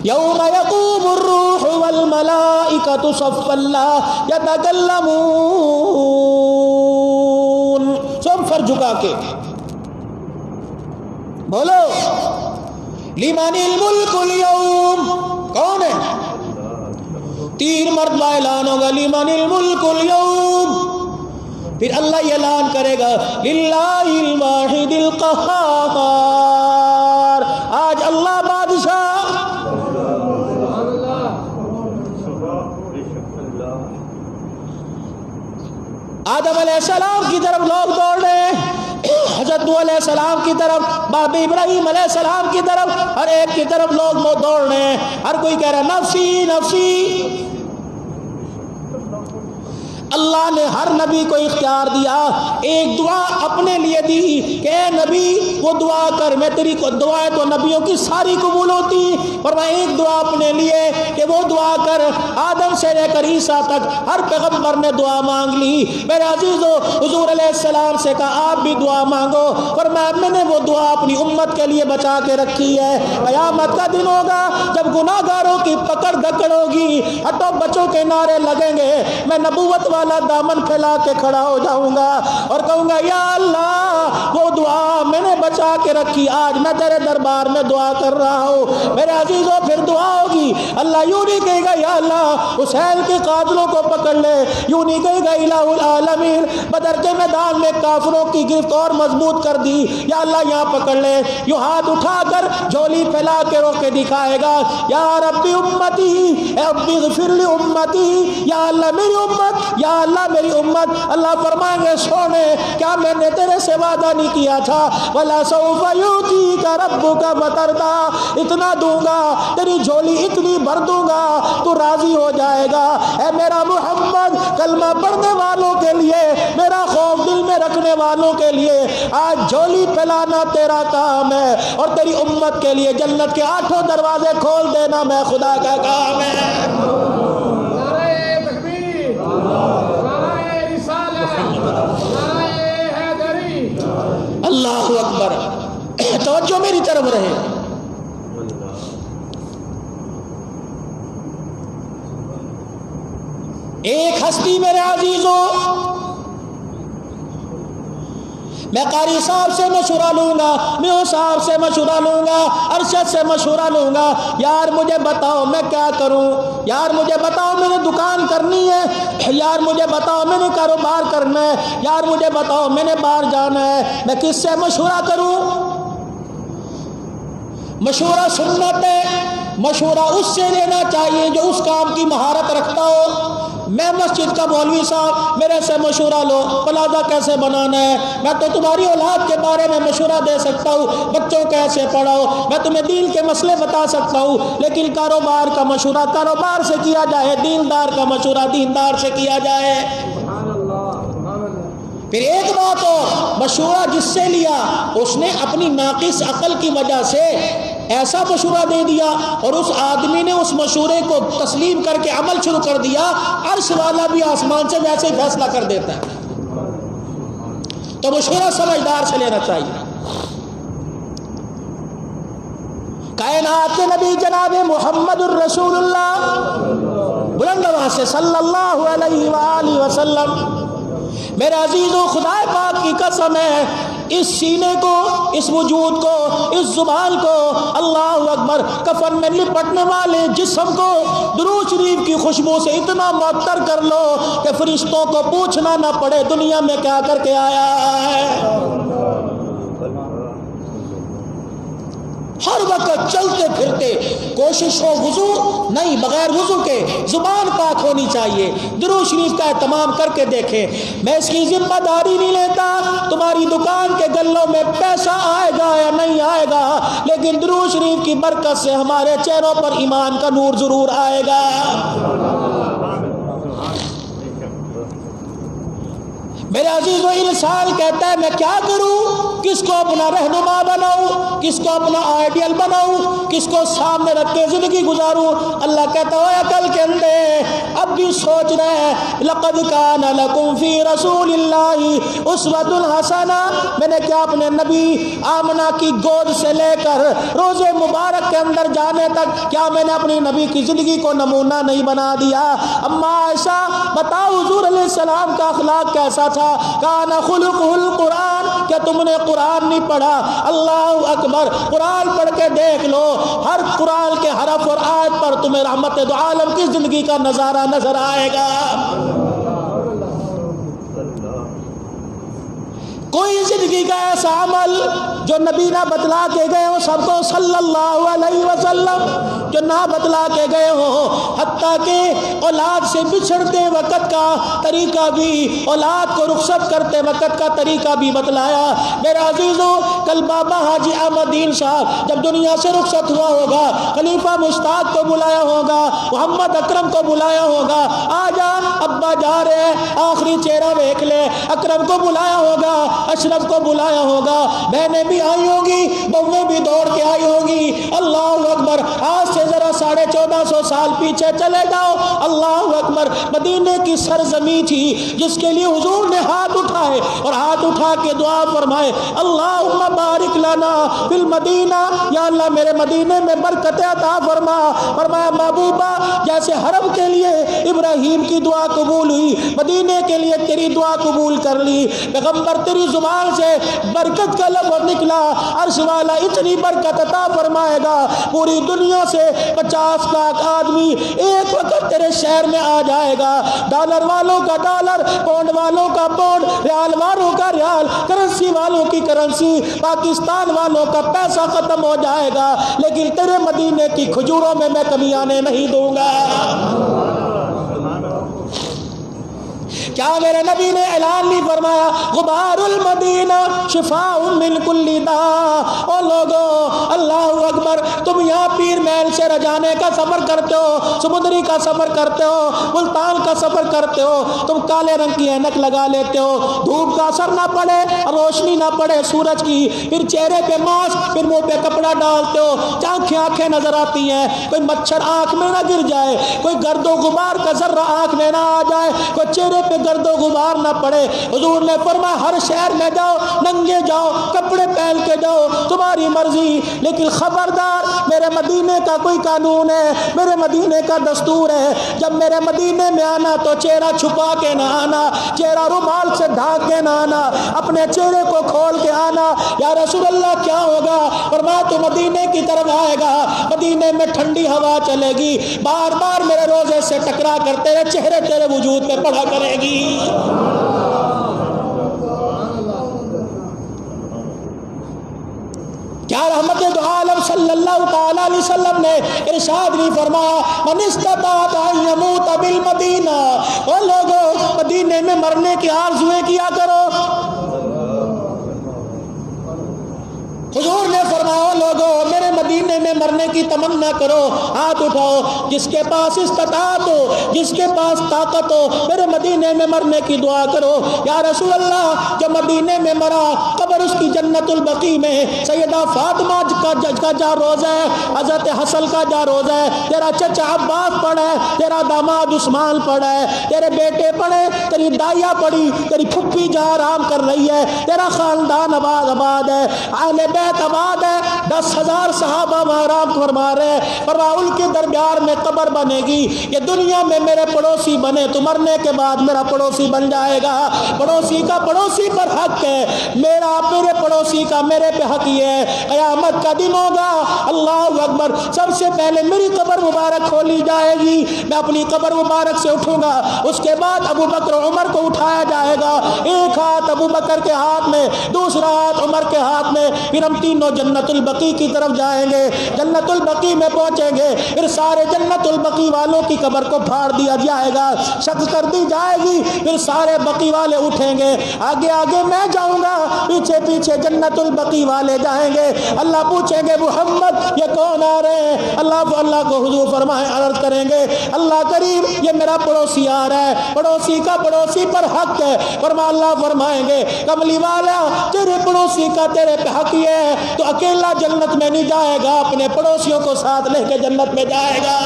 یوم یقوم الروح والملائکۃ صفا لا یتکلمون, سب سر جھکا کے بولو لمن الملک اليوم, کون ہے؟ 3 مرتبہ اعلان ہوگا لمن الملک اليوم. پھر اللہ یہ اعلان کرے گا للہ الواحد القہار, آج اللہ بادشاہ. آدم علیہ السلام کی طرف لوگ دوڑ رہے ہیں, حضرت نوح علیہ السلام کی طرف, باب ابراہیم علیہ السلام کی طرف, ہر ایک کی طرف لوگ دوڑ رہے ہیں. ہر کوئی کہہ رہا ہے نفسی نفسی. اللہ نے ہر نبی کو اختیار دیا, ایک دعا اپنے لیے دی کہ اے نبی وہ دعا کر, میں تیری دعائیں تو نبیوں کی ساری قبول ہوتی, اور میں ایک دعا اپنے لیے کہ وہ دعا کر. آدم سے لے کر عیسیٰ تک ہر پیغمبر نے دعا مانگ لی. میرے عزیزو, حضور علیہ السلام سے کہا آپ بھی دعا مانگو, اور میں نے وہ دعا اپنی امت کے لیے بچا کے رکھی ہے. قیامت کا دن ہوگا جب گناہ گاروں کی پکڑ دکڑ ہوگی, ہٹو بچوں کے نعرے لگیں گے, میں نبوت والا دامن پھیلا کے کھڑا ہو جاؤں گا اور کہوں گا یا اللہ وہ دعا میں نے بچا کے رکھی, آج میں تیرے دربار میں دعا کر رہا ہوں. میرے عزیزوں پھر دعا ہوگی, اللہ یوں نہیں کہے گا یا اللہ حسین کے قاتلوں کو پکڑ لے, یوں نہیں کہے گا الہ العالمین بدر کے میدان میں کافروں کی گرفت اور مضبوط کر دی, یا اللہ یہاں پکڑ لے. یوں ہاتھ اٹھا کر جھولی پھیلا کے رو کے دکھائے گا یا ربی امتی, اے ربی اغفر لی امتی, یا اللہ میری امت, یا اللہ میری امت. اللہ فرمائیں گے سونے کیا میں نے تیرے سے وعدہ نہیں کیا تھا وَلَا سَوْفَ يُؤْتِيكَ رَبُّكَ فَتَرْضَىٰ, اتنا دوں گا, تیری جھولی اتنی بھر دوں گا, تو راضی ہو جائے گا. اے میرا محمد, کلمہ پڑھنے والوں کے لیے, میرا خوف دل میں رکھنے والوں کے لیے آج جھولی پھیلانا تیرا کام ہے, اور تیری امت کے لیے جنت کے 8 دروازے کھول دینا میں خدا کا کام ہے. اللہ اکبر, توجہ میری طرف رہے. ایک ہستی میرے عزیزوں میں قاری صاحب سے مشورہ لوں گا، میوں صاحب سے مشورہ لوں گا، ارشد سے مشورہ لوں گا، یار مجھے بتاؤ میں کیا کروں، یار مجھے بتاؤ میں نے دکان کرنی ہے، یار مجھے بتاؤ میں نے کاروبار کرنا ہے، یار مجھے بتاؤ میں نے باہر جانا ہے، میں کس سے مشورہ کروں؟ مشورہ سنت ہے، مشورہ اس سے لینا چاہیے جو اس کام کی مہارت رکھتا ہو۔ میں مسجد کا مولوی صاحب میرے سے مشورہ لو، پلازہ کیسے بنانا ہے، میں تو تمہاری اولاد کے بارے میں مشورہ دے سکتا ہوں، بچوں کیسے پڑھاؤ، میں تمہیں دین کے مسئلے بتا سکتا ہوں، لیکن کاروبار کا مشورہ کاروبار سے کیا جائے، دیندار کا مشورہ دیندار سے کیا جائے۔ پھر ایک بات اور، مشورہ جس سے لیا اس نے اپنی ناقص عقل کی وجہ سے ایسا مشورہ دے دیا اور اس آدمی نے اس مشورے کو تسلیم کر کے عمل شروع کر دیا، عرش والا بھی آسمان سے ویسے ہی فیصلہ کر دیتا ہے۔ تو مشورہ سمجھدار سے لینا چاہیے۔ کائنات کے نبی جناب محمد الرسول اللہ بلند آواز سے صلی اللہ علیہ وآلہ وسلم، میرے عزیزوں خدا پاک کی قسم ہے، اس سینے کو، اس وجود کو، اس زبان کو، اللہ اکبر، کفن میں لپٹنے والے جسم کو درود شریف کی خوشبو سے اتنا معطر کر لو کہ فرشتوں کو پوچھنا نہ پڑے دنیا میں کیا کر کے آیا ہے۔ ہر وقت چلتے پھرتے کوشش ہو وضو نہیں، بغیر وضو کے زبان پاک ہونی چاہیے۔ درود شریف کا اہتمام کر کے دیکھیں۔ میں اس کی ذمہ داری نہیں لیتا تمہاری دکان کے گلوں میں پیسہ آئے گا یا نہیں آئے گا، لیکن درود شریف کی برکت سے ہمارے چہروں پر ایمان کا نور ضرور آئے گا۔ میرے عزیز و انسان کہتا ہے میں کیا کروں، کس کو اپنا رہنما بناؤں، کس کو اپنا آئیڈیل بناؤں، کس کو سامنے رکھ کے زندگی گزاروں؟ اللہ کہتا ہے عقل کے اندھے اب بھی سوچ رہے ہیں، لقد کان لکم فی رسول اللہ اسوۃ حسنہ، میں نے کیا اپنے نبی آمنہ کی گود سے لے کر روزے مبارک کے اندر جانے تک کیا میں نے اپنی نبی کی زندگی کو نمونہ نہیں بنا دیا؟ اما عائشہ بتاؤ حضور علیہ السلام کا اخلاق کیسا تھا؟ کان خلقہ القرآن، کیا تم نے قرآن نہیں پڑھا؟ اللہ اکبر، قرآن پڑھ کے دیکھ لو، ہر قرآن کے حرف اور آیت پر تمہیں رحمت دو عالم کی زندگی کا نظارہ نظر آئے گا۔ کوئی زندگی کا ایسا عمل جو نبی نہ بتلا کے گئے ہو سب کو صلی اللہ علیہ وسلم، جو نہ بتلا کے گئے ہو، حتیٰ کہ اولاد سے بچھڑتے وقت کا طریقہ بھی، اولاد کو رخصت کرتے وقت کا طریقہ بھی بتلایا۔ میرے عزیزوں، کل بابا حاجی احمد دین صاحب جب دنیا سے رخصت ہوا ہوگا، خلیفہ مشتاق کو بلایا ہوگا، محمد اکرم کو بلایا ہوگا، آ جا ابا جا رہے ہیں، آخری چہرہ دیکھ لے، اکرم کو بلایا ہوگا، اشرف کو بلایا ہوگا، بہنیں بھی آئی ہوں گی، بہویں بھی دوڑ کے آئی ہوں گی۔ اللہ اکبر، آج سے ذرا 1450 سال پیچھے چلے جاؤ، اللہ اکبر، مدینے کی سرزمین تھی جس کے لیے حضور نے ہاتھ اٹھائے اور ہاتھ اٹھا کے دعا فرمائے، اللہم بارک لنا فی المدینہ، یا اللہ میرے مدینے میں برکت عطا فرما۔ فرمایا محبوبہ جیسے حرم کے لیے ابراہیم کی دعا قبول ہوئی، مدینے کے لیے تیری دعا قبول کر لی۔ پیغمبر تیری زبان سے برکت کا لفظ نکلا، عرش والا اتنی برکت عطا فرمائے گا، پوری دنیا سے 50 لاکھ آدمی ایک وقت تیرے شہر میں آ جائے گا، ڈالر والوں کا ڈالر، پونڈ والوں کا پونڈ، ریال والوں کا ریال، کرنسی والوں کی کرنسی، پاکستان والوں کا پیسہ ختم ہو جائے گا، لیکن تیرے مدینے کی کھجوروں میں میں کمی آنے نہیں دوں گا۔ کیا میرے نبی نے اعلان نہیں فرمایا، غبار المدینہ شفاء من کل داء؟ او لوگو اللہ اکبر، تم یہاں پیر محل سے رجانے کا سفر کرتے ہو، سمندری کا سفر کرتے ہو، ملتان کا سفر کرتے ہو، تم کالے رنگ کی اینک لگا لیتے ہو، دھوپ کا اثر نہ پڑے، روشنی نہ پڑے سورج کی، پھر چہرے پہ ماسک، پھر منہ پہ کپڑا ڈالتے ہو، آنکھیں نظر آتی ہیں، کوئی مچھر آنکھ میں نہ گر جائے، کوئی گرد و غبار کا ذرہ آنکھ میں نہ آ جائے، کوئی چہرے پہ گرد و غبار نہ پڑے۔ حضور نے فرمایا ہر شہر میں جاؤ، ننگے جاؤ، کپڑے پہن کے جاؤ، تمہاری مرضی، لیکن خبردار میرے مدینے کا کوئی قانون ہے، میرے مدینے کا دستور ہے، جب میرے مدینے میں آنا تو چہرہ چھپا کے نہ آنا، چہرہ رومال سے ڈھانک کے نہ آنا، اپنے چہرے کو کھول کے آنا۔ یا رسول اللہ کیا ہوگا؟ فرمایا تو مدینے کی طرف آئے گا، مدینے میں ٹھنڈی ہوا چلے گی، بار بار میرے روزے سے ٹکرا کر تیرے چہرے تیرے وجود پہ پڑا کرے گی۔ کیا رحمت دو عالم صلی اللہ تعالی علیہ وسلم نے ارشاد نہیں فرمایا من استطاع ان یموت بالمدینہ، وہ لوگوں مدینے میں مرنے کی آرزویں کیا کرو۔ حضور نے فرمایا لوگوں میرے مدینے میں مرنے کی تمنا کرو، ہاتھ اٹھاؤ جس کے پاس استطاعت ہو، جس کے پاس طاقت ہو، میرے مدینے میں مرنے کی دعا کرو۔ یا رسول اللہ جو مدینے میں مرا قبر اس کی جنت البقیع میں، سیدہ فاطمہ کا جا روزہ ہے، حضرت حسن کا جا روزہ ہے، تیرا چچا عباس پڑا ہے، تیرا داماد عثمان پڑا ہے، تیرے بیٹے پڑے، تیری دائیا پڑی، تیری پھپھی جہاں آرام کر رہی ہے، تیرا خاندان آباد ہے، اہل بیت آباد ہے، 10,000 صحابہ آرام فرما رہے ہیں۔ فرمایا ان کے درمیان میں قبر بنے گی، یہ دنیا میں میرے پڑوسی بنے تو مرنے کے بعد میرا پڑوسی بن جائے گا۔ پڑوسی کا پڑوسی پر حق ہے، میرا میرے پڑوسی کا میرے پہ حق ہی ہے۔ قیامت کا دن ہوگا، اللہ اکبر، سب سے پہلے میری قبر مبارک کھولی جائے گی، میں اپنی قبر مبارک سے اٹھوں گا، اس کے بعد ابو بکر عمر کو اٹھایا جائے گا، ایک ہاتھ ابو بکر کے ہاتھ میں، دوسرا ہاتھ عمر کے ہاتھ میں، پھر ہم تینوں جنت البقیع کی طرف جائیں گے۔ جنت البقیع میں پہنچیں گے، پھر سارے جنت البقیع والوں کی قبر کو پھاڑ دیا جائے گا، شق کر دی جائے گی، پھر سارے بقیع والے اٹھیں گے، آگے آگے میں جاؤں گا، پیچھے پیچھے جنت البقیع والے جائیں گے۔ اللہ پوچھیں گے محمد یہ کون آ رہے ہیں؟ اللہ کو حضور فرمائے عرض کریں گے اللہ کریم یہ میرا پڑوسی آ رہا ہے، پڑوسی کا پڑوسی پر حق ہے۔ اللہ فرمائیں گے کملی والا تیرے پڑوسی کا تیرے پہ حق ہی ہے، تو اکیلا جنت میں نہیں جائے گا، اپنے پڑوسیوں کو ساتھ لے کے جنت میں جائے گا۔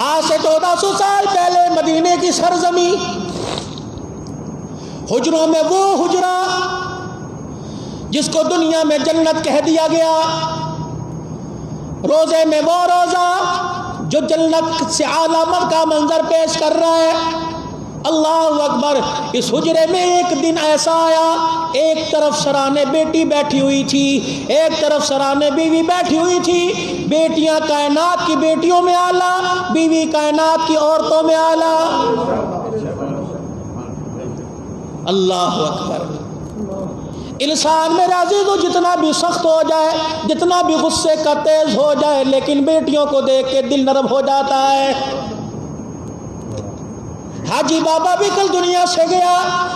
آج سے 1400 سال پہلے مدینے کی سرزمین، حجروں میں وہ حجرہ جس کو دنیا میں جنت کہہ دیا گیا، روزے میں وہ روزہ جو جنت سے اعلیٰ کا منظر پیش کر رہا ہے۔ اللہ اکبر، اس حجرے میں ایک دن ایسا آیا، ایک طرف سرانے بیٹی بیٹھی ہوئی تھی، ایک طرف سرانے بیوی بیٹھی ہوئی تھی، بیٹیاں کائنات کی بیٹیوں میں اعلیٰ، بیوی کائنات کی عورتوں میں اعلیٰ۔ اللہ اکبر، انسان میرے عزیزو جتنا بھی سخت ہو جائے، جتنا بھی غصے کا تیز ہو جائے، لیکن بیٹیوں کو دیکھ کے دل نرم ہو جاتا ہے۔ حاجی بابا بھی کل دنیا سے گیا،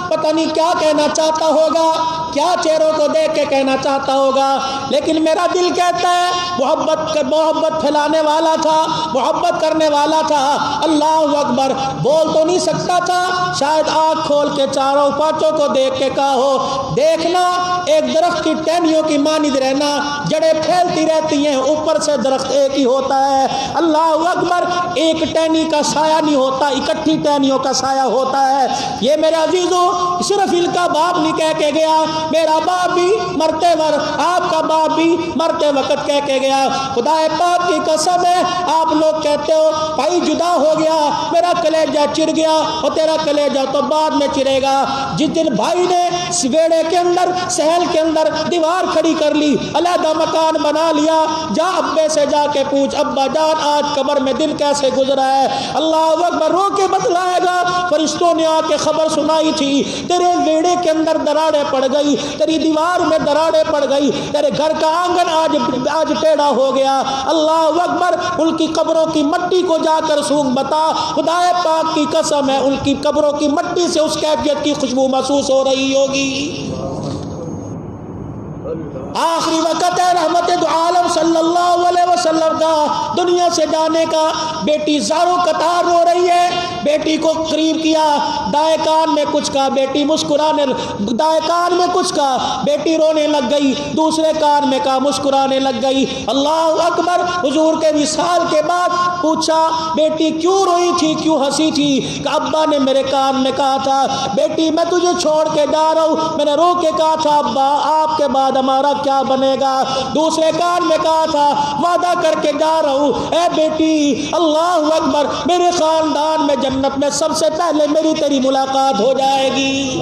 پتہ نہیں کیا کہنا چاہتا ہوگا، کیا چہروں کو دیکھ کے کہنا چاہتا ہوگا، لیکن میرا دل کہتا ہے محبت پھیلانے والا تھا، محبت کرنے والا تھا۔ اللہ اکبر، بول تو نہیں سکتا تھا، شاید آنکھ کھول کے چاروں پانچوں کو دیکھ کے کہا ہو دیکھنا ایک درخت کی ٹہنیوں کی مانند رہنا، جڑیں پھیلتی رہتی ہیں، اوپر سے درخت ایک ہی ہوتا ہے۔ اللہ اکبر، ایک ٹہنی کا سایہ نہیں ہوتا، اکٹھی ٹہنیوں کا سایہ ہوتا ہے۔ یہ میرے عزیزو صرف ان کا باپ نہیں کہہ کے گیا، میرا باپ بھی مرتے وقت، آپ کا باپ بھی مرتے وقت کہہ کے گیا۔ خدا پاک کی قسم ہے، آپ لوگ کہتے ہو بھائی جدا ہو گیا، میرا کلیجہ چر گیا، اور تیرا کلیجہ تو بعد میں چرے گا۔ جس دن بھائی نے سویڑے کے اندر، سہل کے اندر دیوار کھڑی کر لی، علیحدہ مکان بنا لیا، جا ابے سے جا کے پوچھ ابا جان آج قبر میں دن کیسے گزرا ہے۔ اللہ اکبر، رو کے بتلائے گا فرشتوں نے آ کے خبر سنائی تھی، تیرے ویڑے کے اندر دراڑیں پڑ گئی، تیری دیوار میں دراڑیں پڑ گئی، تیرے گھر کا آنگن آج ٹیڑھا ہو گیا۔ اللہ اکبر، ان کی قبروں کی مٹی کو جا کر سونگ بتا، خدا پاک کی قسم ہے ان کی قبروں کی مٹی سے اس کیفیت کی خوشبو محسوس ہو رہی ہوگی۔ آخری وقت ہے رحمت دو عالم صلی اللہ علیہ وسلم کا دنیا سے جانے کا، بیٹی زاروں قطار رو رہی ہے، بیٹی کو قریب کیا, دائیں کان میں کچھ کہا, بیٹی مسکرانے, دائیں کان میں کچھ کہا, بیٹی رونے لگ گئی, دوسرے کان میں کہا, مسکرانے لگ گئی. اللہ اکبر. حضور کے وصال کے بعد پوچھا بیٹی کیوں روئی تھی, کیوں ہنسی تھی؟ کہ ابا نے میرے کان میں کہا تھا بیٹی میں تجھے چھوڑ کے جا رہا ہوں, میں نے رو کے کہا تھا ابا آپ کے بعد ہمارا کیا بنے گا. دوسرے کان میں کہا تھا وعدہ کر کے جا رہا ہوں اے بیٹی اللہ اکبر میرے خاندان میں جنت میں سب سے پہلے میری تیری ملاقات ہو جائے گی.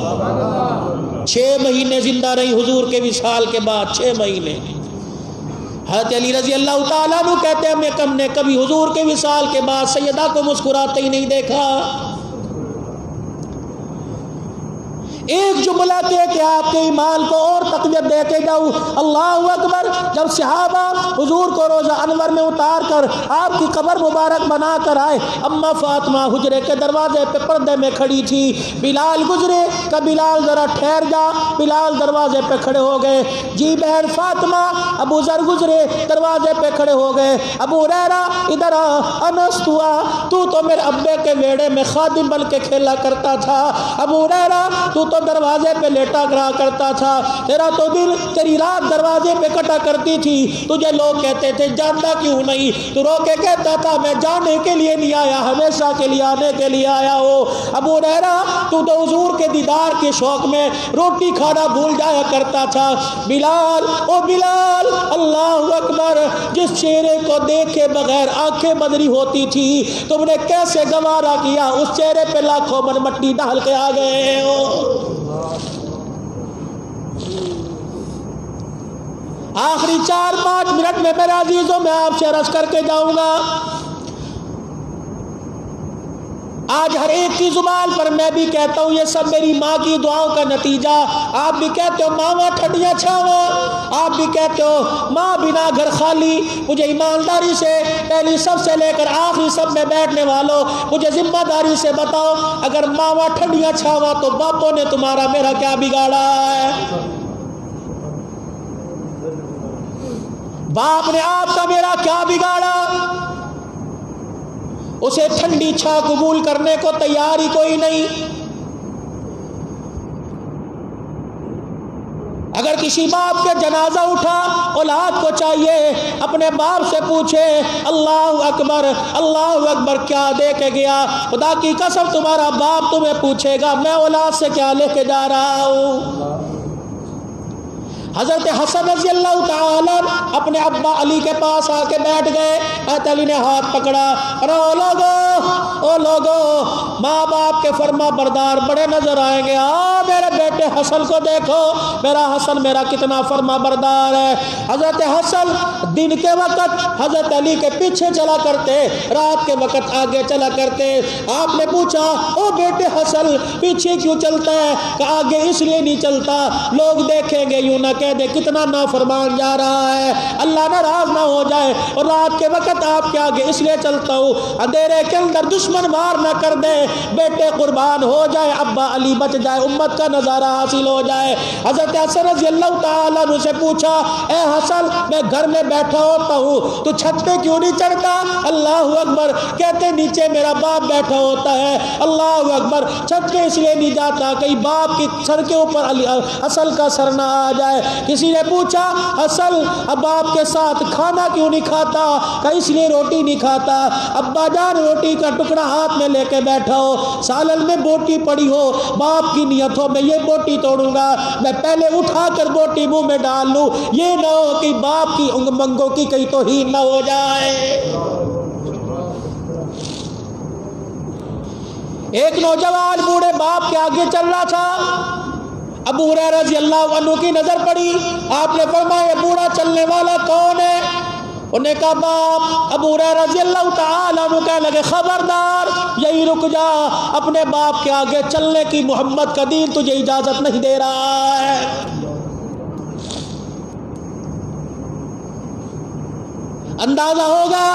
6 مہینے زندہ رہی حضور کے وصال کے بعد, 6 مہینے. حضرت علی رضی اللہ تعالیٰ عنہ کہتے ہیں ہم نے کبھی حضور کے وصال کے بعد سیدہ کو مسکراتے ہی نہیں دیکھا. ایک جملہ کہہ کے آپ کے ایمان کو اور تقویت دے کے جاؤں. اللہ اکبر. جب صحابہ حضور کو روزہ انور میں اتار کر آپ کی قبر مبارک بنا کر آئے, اما فاطمہ حجرے کے دروازے پہ پردے میں کھڑی تھی. بلال گزرے کہ بلال ذرا ٹھہر جا. بلال دروازے پہ کھڑے ہو گئے. جی بہن فاطمہ. ابو ذر گزرے دروازے پہ کھڑے ہو گئے. ابو ہریرہ ادھر آ. انس تو میرے ابے کے ویڑے میں خادم بن کے کھیلا کرتا تھا. ابو ہریرہ تو دروازے پہ لیٹا کرا کرتا تھا. تیرا تو دل, تیری رات دروازے پہ کٹا کرتی تھی. تجھے لوگ کہتے تھے جانتا کیوں نہیں, تو رو کے کہتا تھا میں جانے کے لیے نہیں آیا, ہمیشہ کے لیے آنے کے لیے آیا ہو. ابو ہریرہ تو حضور کے دیدار کے شوق میں روٹی کھانا بھول جایا کرتا تھا. بلال, او بلال اللہ اکبر, جس چہرے کو دیکھے بغیر آنکھیں بدری ہوتی تھی تم نے کیسے گوارا کیا, اس چہرے پہ لاکھوں من مٹی ڈال کے آ گئے ہو. آخری 4-5 منٹ میں میرے عزیزوں میں آپ سے عرض کر کے جاؤں گا. آج ہر ایک کی زبان پر میں بھی کہتا ہوں یہ سب میری ماں کی دعاؤں کا نتیجہ. آپ بھی کہتے ہو ماما ٹھنڈیاں چھاواں, آپ بھی کہتے ہو ماں بنا گھر خالی. مجھے ایمانداری سے پہلی سب سے لے کر آخری سب میں بیٹھنے والوں مجھے ذمہ داری سے بتاؤ, اگر ماما ٹھنڈیاں چھاواں تو باپوں نے تمہارا میرا کیا بگاڑا ہے؟ باپ نے آپ کا میرا کیا بگاڑا؟ اسے ٹھنڈی چھا قبول کرنے کو تیار ہی کوئی نہیں. اگر کسی باپ کے جنازہ اٹھا اولاد کو چاہیے اپنے باپ سے پوچھے اللہ اکبر کیا دے کے گیا. خدا کی قسم تمہارا باپ تمہیں پوچھے گا میں اولاد سے کیا لے کے جا رہا ہوں. حضرت حسن رضی اللہ تعالیٰ اپنے ابا علی کے پاس آ کے بیٹھ گئے. حضرت علی نے ہاتھ پکڑا, او لوگو ماں باپ کے فرما بردار بڑے نظر آئیں گے. میرے بیٹے حسن کو دیکھو, میرا حسن میرا کتنا فرما بردار ہے. حضرت حسن دن کے وقت حضرت علی کے پیچھے چلا کرتے, رات کے وقت آگے چلا کرتے. آپ نے پوچھا او بیٹے حسن پیچھے کیوں چلتا ہے؟ کہ آگے اس لیے نہیں چلتا لوگ دیکھیں گے یوں نہ کہہ دے کتنا نافرمان جا رہا ہے, اللہ ناراض نہ ہو جائے. اور رات کے وقت آپ کے آگے اس لیے چلتا ہوں اندھیرے کے اندر دشمن وار نہ کر دے, بیٹے قربان ہو جائے, ابا علی بچ جائے, امت کا نظارہ حاصل ہو جائے. حضرت حسن رضی اللہ تعالیٰ عنہ سے پوچھا اے حسن میں گھر میں بیٹھا ہوتا ہوں تو چھت پہ کیوں نہیں چڑھتا؟ اللہ اکبر. کہتے نیچے میرا باپ بیٹھا ہوتا ہے. اللہ اکبر. چھت پہ اس لیے نہیں جاتا کہیں باپ کی سر کے اوپر اصل کا سر نہ آ جائے. کسی نے پوچھا اصل اب باپ کے ساتھ کھانا کیوں نہیں کھاتا؟ کہ اس لیے روٹی نہیں کھاتا. ابا جان روٹی کا ٹکڑا ہاتھ میں لے کے بیٹھا ہو, سالن میں بوٹی پڑی ہو, باپ کی نیت ہو میں یہ بوٹی توڑوں گا, میں پہلے اٹھا کر بوٹی منہ میں ڈال لوں, یہ نہ ہو کہ باپ کی منگوں کی کہیں توہین نہ ہو جائے. ایک نوجوان بوڑھے باپ کے آگے چل رہا تھا. ابو ہریرہ رضی اللہ عنہ کی نظر پڑی. آپ نے فرمایا بوڑھا چلنے والا کون ہے؟ انہوں نے کہا باپ. ابو ہریرہ رضی اللہ تعالیٰ عنہ کہنے لگے خبردار یہی رک جا, اپنے باپ کے آگے چلنے کی محمد کا دین تجھے اجازت نہیں دے رہا ہے. اندازہ ہوگا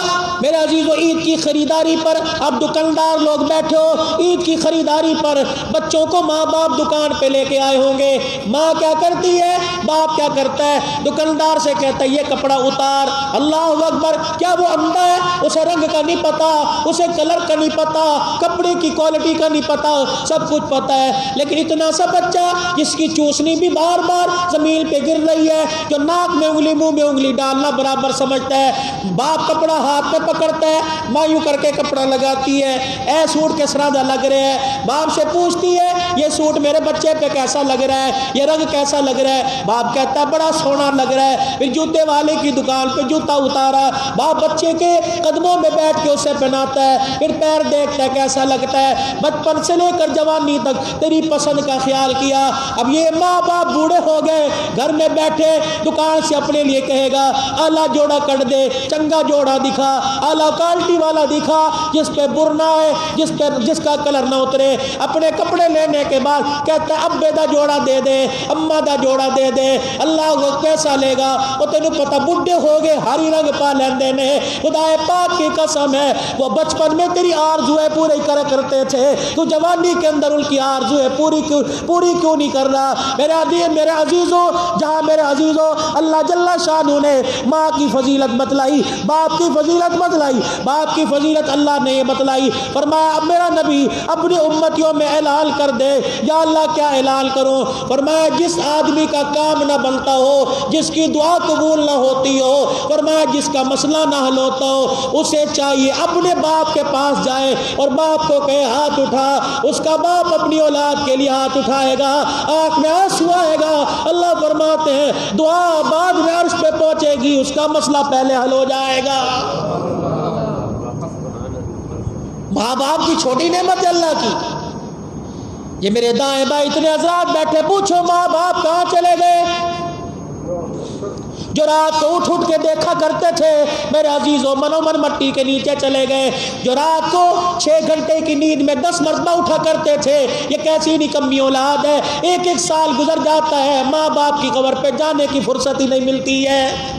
میرے عزیزو عید کی خریداری پر اب دکاندار لوگ بیٹھے ہو، عید کی خریداری پر بچوں کو ماں باپ دکان پہ لے کے آئے ہوں گے، ماں کیا کرتی ہے، باپ کیا کرتا ہے، دکاندار سے کہتا ہے یہ کپڑا اتار، اللہ اکبر، کیا وہ اندھا ہے، اسے رنگ کا نہیں پتا، اسے کلر کا نہیں پتا، کپڑے کی کوالٹی کا نہیں پتا، سب کچھ پتا ہے، لیکن اتنا سا بچہ جس کی چوسنی بھی بار بار زمین پہ گر رہی ہے، جو ناک میں انگلی منہ میں انگلی ڈالنا برابر سمجھتا ہے، باپ کپڑا ہاتھ میں پکڑتا ہے، ماں یوں کر کے کپڑا لگاتی ہے، اے سوٹ کس طرح لگ رہے ہیں، باپ سے پوچھتی ہے یہ سوٹ میرے بچے پہ کیسا لگ رہا ہے، یہ رنگ کیسا لگ رہا ہے، باپ کہتا ہے بڑا سونا لگ رہا ہے، پھر جوتے والے کی دکان پہ جوتا اتارا، باپ بچے کے قدموں میں بیٹھ کے اسے پہناتا ہے، پھر پیر دیکھتا ہے کیسا لگتا ہے، بچپن سے لے کر جوانی تک تیری پسند کا خیال کیا، اب یہ ماں باپ بوڑھے ہو گئے، گھر میں بیٹھے دکان سے اپنے لیے کہے گا اعلیٰ جوڑا کٹ دے، چنگا جوڑا دکھا، اعلیٰ کوالٹی والا دکھا، جس پہ برنا ہے، جس کا کلر نہ اترے، اپنے کپڑے لینے کے بعد کہتا ہے ابے دا جوڑا دے دے، اماں دا جوڑا دے دے، اللہ وہ پیسہ لے گا، وہ تینوں پتہ بڈھے ہو گئے ہری رنگ پا لیندے نے، خدا پاک کی قسم ہے وہ بچپن میں تیری آرزویں پوری کرا کرتے تھے، تو جوانی کے اندر ان کی آرزویں پوری کیوں نہیں کر رہا؟ میرے عزیزوں، جہاں میرے عزیزوں اللہ جل شانہ نے ماں کی فضیلت بتلائی، باپ کی فضیلت بتلائی، باپ کی فضیلت اللہ نے بتلائی، فرمایا اب میرا نبی اپنی امتیوں میں اعلان کر دے، یا اللہ کیا اعلان کروں؟ فرمایا جس آدمی کا کام نہ بنتا ہو، جس کی دعا قبول نہ ہوتی ہو، فرمایا جس کا مسئلہ نہ حل ہوتا ہو، اسے چاہیے اپنے باپ کے پاس جائے اور باپ کو کہے ہاتھ اٹھا، اس کا باپ اپنی اولاد کے لیے ہاتھ اٹھائے گا، آنکھ میں آنسو آئے گا، اللہ فرماتے ہیں دعا بعد میں عرش پہ پہنچے گی، اس کا مسئلہ پہلے حل ہو جائے گا۔ ماں باپ کی چھوٹی نعمت ہے اللہ کی۔ یہ میرے دائیں بائیں اتنے حضرات بیٹھے، پوچھو ماں باپ کہاں چلے گئے جو رات کو اٹھ کے دیکھا کرتے تھے؟ میرے عزیزوں منو من مٹی کے نیچے چلے گئے، جو رات کو 6 گھنٹے کی نیند میں 10 مرتبہ اٹھا کرتے تھے، یہ کیسی نکمی اولاد ہے، ایک سال گزر جاتا ہے، ماں باپ کی قبر پہ جانے کی فرصت ہی نہیں ملتی ہے۔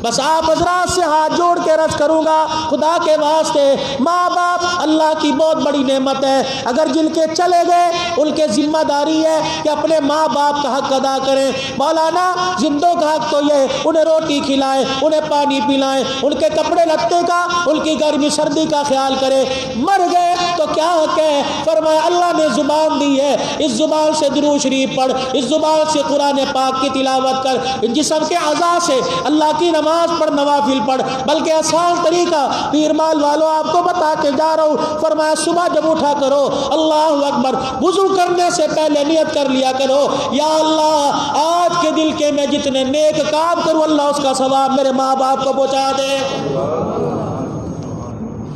بس آپ حضرات سے ہاتھ جوڑ کے عرض کروں گا، خدا کے واسطے ماں باپ اللہ کی بہت بڑی نعمت ہے، اگر جن کے چلے گئے ان کے ذمہ داری ہے کہ اپنے ماں باپ کا حق ادا کریں۔ مولانا زندوں کا حق تو یہ انہیں روٹی کھلائیں، انہیں پانی پلائیں، ان کے کپڑے لتے کا، ان کی گرمی سردی کا خیال کرے، مر گئے تو کیا حق ہے؟ فرمایا اللہ نے زبان دی ہے، اس زبان سے درود شریف پڑھ، اس زبان سے قرآن پاک کی تلاوت کر، جسم کے اعضاء سے اللہ کی نماز پڑھ، نوافل پڑھ، بلکہ آسان طریقہ پیر مال والوں آپ کو بتا کے جا رہا ہوں، فرمایا صبح جب اٹھا کرو اللہ اکبر، وضو کرنے سے پہلے نیت کر لیا کرو یا اللہ آج کے دل کے میں جتنے نیک کام کروں اللہ اس کا ثواب میرے ماں باپ کو پہنچا دے۔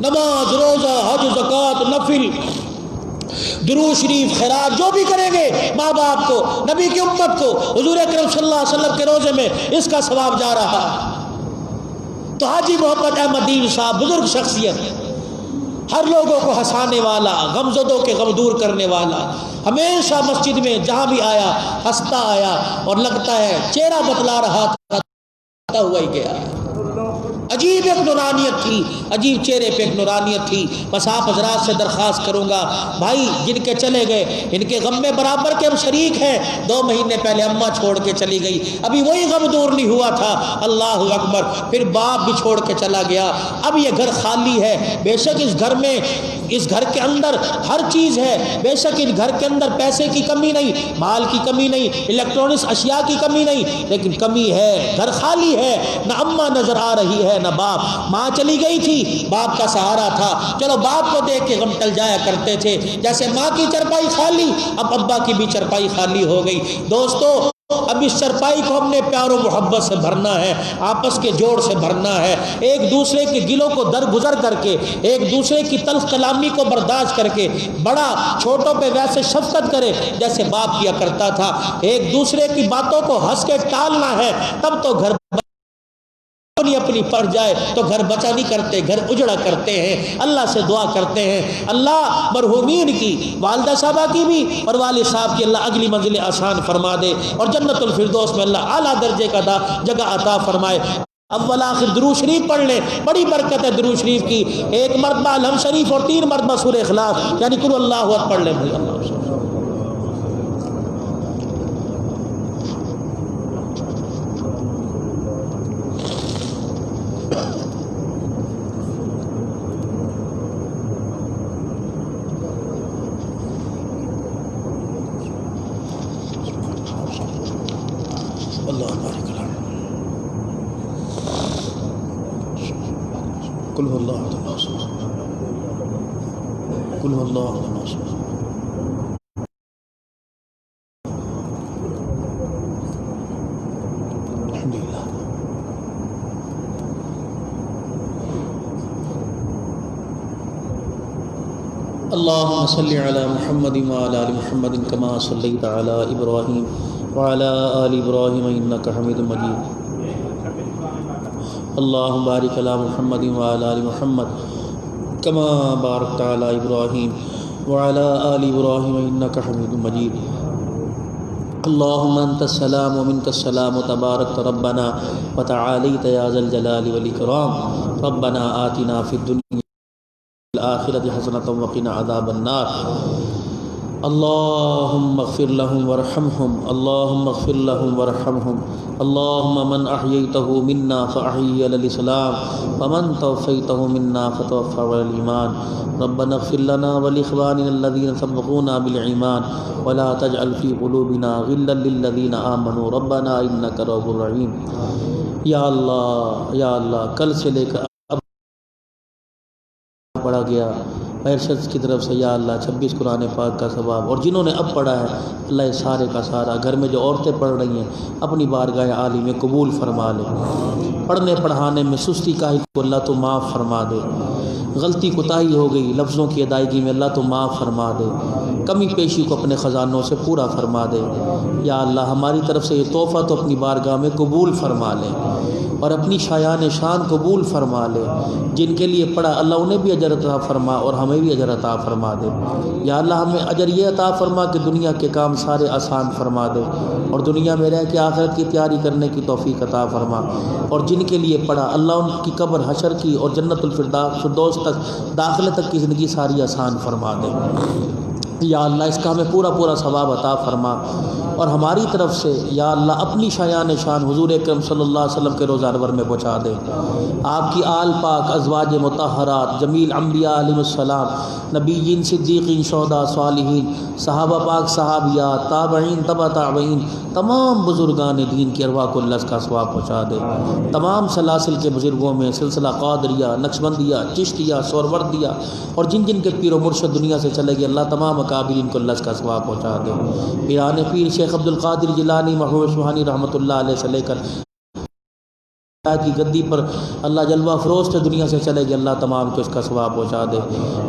نماز، روزہ، حج، زکوٰۃ، نفل، درود شریف، خیرات جو بھی کریں گے ماں باپ کو، نبی کی امت کو، حضور اکرم صلی اللہ علیہ وسلم کے روزے میں اس کا ثواب جا رہا ہے۔ تو حاجی محمد احمد دین صاحب بزرگ شخصیت، ہر لوگوں کو ہنسانے والا، غمزدوں کے غم دور کرنے والا، ہمیشہ مسجد میں جہاں بھی آیا ہنستا آیا، اور لگتا ہے چہرہ بتلا رہا تھا ہوا ہی گیا۔ عجیب ایک نورانیت تھی، عجیب چہرے پہ ایک نورانیت تھی۔ بس آپ حضرات سے درخواست کروں گا بھائی جن کے چلے گئے ان کے غم میں برابر کے ہم شریک ہیں۔ 2 مہینے پہلے اماں چھوڑ کے چلی گئی، ابھی وہی غم دور نہیں ہوا تھا، اللہ اکبر، پھر باپ بھی چھوڑ کے چلا گیا، اب یہ گھر خالی ہے۔ بے شک اس گھر میں، اس گھر کے اندر ہر چیز ہے، بے شک اس گھر کے اندر پیسے کی کمی نہیں، مال کی کمی نہیں، الیکٹرانکس اشیاء کی کمی نہیں، لیکن کمی ہے، گھر خالی ہے، نہ اماں نظر آ رہی ہے نہ باپ۔ ماں چلی گئی تھی، باپ کا سہارا تھا، چلو باپ کو دیکھ کے غم ٹل جایا کرتے تھے، جیسے ماں کی چرپائی خالی اب ابا کی بھی چرپائی خالی ہو گئی۔ دوستو اب اس چرپائی کو ہم نے پیار و محبت سے بھرنا ہے، آپس کے جوڑ سے بھرنا ہے، ایک دوسرے کے گلوں کو درگزر کر کے، ایک دوسرے کی تلخ کلامی کو برداشت کر کے، بڑا چھوٹوں پہ ویسے شفقت کرے جیسے باپ کیا کرتا تھا، ایک دوسرے کی باتوں کو ہنس کے ٹالنا ہے، تب تو گھر اپنی پڑ جائے تو گھر بچا نہیں کرتے، گھر اجڑا کرتے ہیں۔ اللہ سے دعا کرتے ہیں اللہ مرحومین کی، والدہ صاحبہ کی بھی اور والد صاحب کی اللہ اگلی منزل آسان فرما دے، اور جنت الفردوس میں اللہ اعلیٰ درجے کا جگہ عطا فرمائے۔ اول آخر درود شریف پڑھ لیں، بڑی برکت ہے درود شریف کی۔ ایک مرتبہ الحم شریف اور 3 مرتبہ سورہ اخلاص یعنی قل اللہ اکبر پڑھ لیں بھائی۔ اللہ اللہ بارک اللہ قل هو اللہ احد اللہ الصمد قل هو اللہ احد اللہ الصمد الحمدللہ۔ اللهم صل على محمد وعلى آل محمد كما صليت على إبراهيم وعلى آل إبراهيم إنك حميد مجيد۔ اللهم بارك على محمد وعلى آل محمد كما باركت على إبراهيم وعلى آل إبراهيم إنك حميد مجيد۔ اللهم أنت السلام ومنك السلام تباركت ربنا وتعاليت يا ذا الجلال والإكرام۔ ربنا آتنا في الدنيا والآخرة حسنة وقنا عذاب النار۔ اللهم اغفر لهم وارحمهم، اللهم اغفر لهم وارحمهم، اللهم من أحييته منا فأحيي على الإسلام ومن توفيته منا فتوفى على الإيمان۔ ربنا اغفر لنا ولإخواننا الذين سبقونا بالإيمان ولا تجعل في قلوبنا غلا للذين آمنوا ربنا إنك رؤوف رحيم۔ یا اللہ کل سے لے کر اب پڑھا گیا ارشد کی طرف سے یا اللہ 26 قرآن پاک کا ثواب، اور جنہوں نے اب پڑھا ہے اللہ سارے کا سارا گھر میں جو عورتیں پڑھ رہی ہیں اپنی بارگاہ عالی میں قبول فرما لے۔ پڑھنے پڑھانے میں سستی کاہلی کو اللہ تو معاف فرما دے، غلطی کوتاہی ہو گئی لفظوں کی ادائیگی میں اللہ تو معاف فرما دے، کمی پیشی کو اپنے خزانوں سے پورا فرما دے۔ یا اللہ ہماری طرف سے یہ تحفہ تو اپنی بارگاہ میں قبول فرما لے اور اپنی شایان شان قبول فرما لے۔ جن کے لیے پڑھا اللہ انہیں بھی اجر عطا فرما اور ہمیں بھی اجر عطا فرما دے۔ یا اللہ ہمیں اجر یہ عطا فرما کہ دنیا کے کام سارے آسان فرما دے اور دنیا میں رہ کے آخرت کی تیاری کرنے کی توفیق عطا فرما، اور جن کے لیے پڑھا اللہ ان کی قبر حشر کی اور جنت الفردوس تک داخلے تک کی زندگی ساری آسان فرما دے۔ یا اللہ اس کا ہمیں پورا ثواب عطا فرما، اور ہماری طرف سے یا اللہ اپنی شایان شان حضور اکرم صلی اللہ علیہ وسلم کے روزہ انور میں پہنچا دے۔ آپ کی آل پاک ازواج مطہرات جمیل انبیاء علیہ السلام، نبیین صدیقین شہداء صالحین، صحابہ پاک صحابیات، تابعین تبع تابعین، تمام بزرگان دین کی ارواح کو اللہ کا ثواب پہنچا دے۔ تمام سلاسل کے بزرگوں میں سلسلہ قادریہ، نقشبندیہ، چشتیہ، سہروردیہ اور جن جن کے پیر و مرشد دنیا سے چلے گئے اللہ تمام اکابرین کو اللہ کا ثواب پہنچا دے۔ پیران پیر شیخ عبد القادر جیلانی محبوب سبحانی رحمۃ اللہ علیہ سے لے کر کی گدی پر اللہ جلوہ فروز سے دنیا سے چلے گئے اللہ تمام کو اس کا ثواب پہنچا دے۔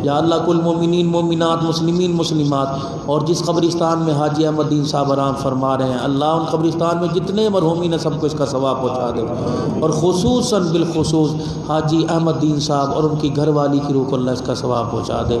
یا اللہ کل مومنین مومنات مسلمین مسلمات اور جس قبرستان میں حاجی احمد دین صاحب آرام فرما رہے ہیں اللہ ان قبرستان میں جتنے مرحومین ہیں سب کو اس کا ثواب پہنچا دے، اور خصوصاً بالخصوص حاجی احمد دین صاحب اور ان کی گھر والی کی روح کو اللہ اس کا ثواب پہنچا دے۔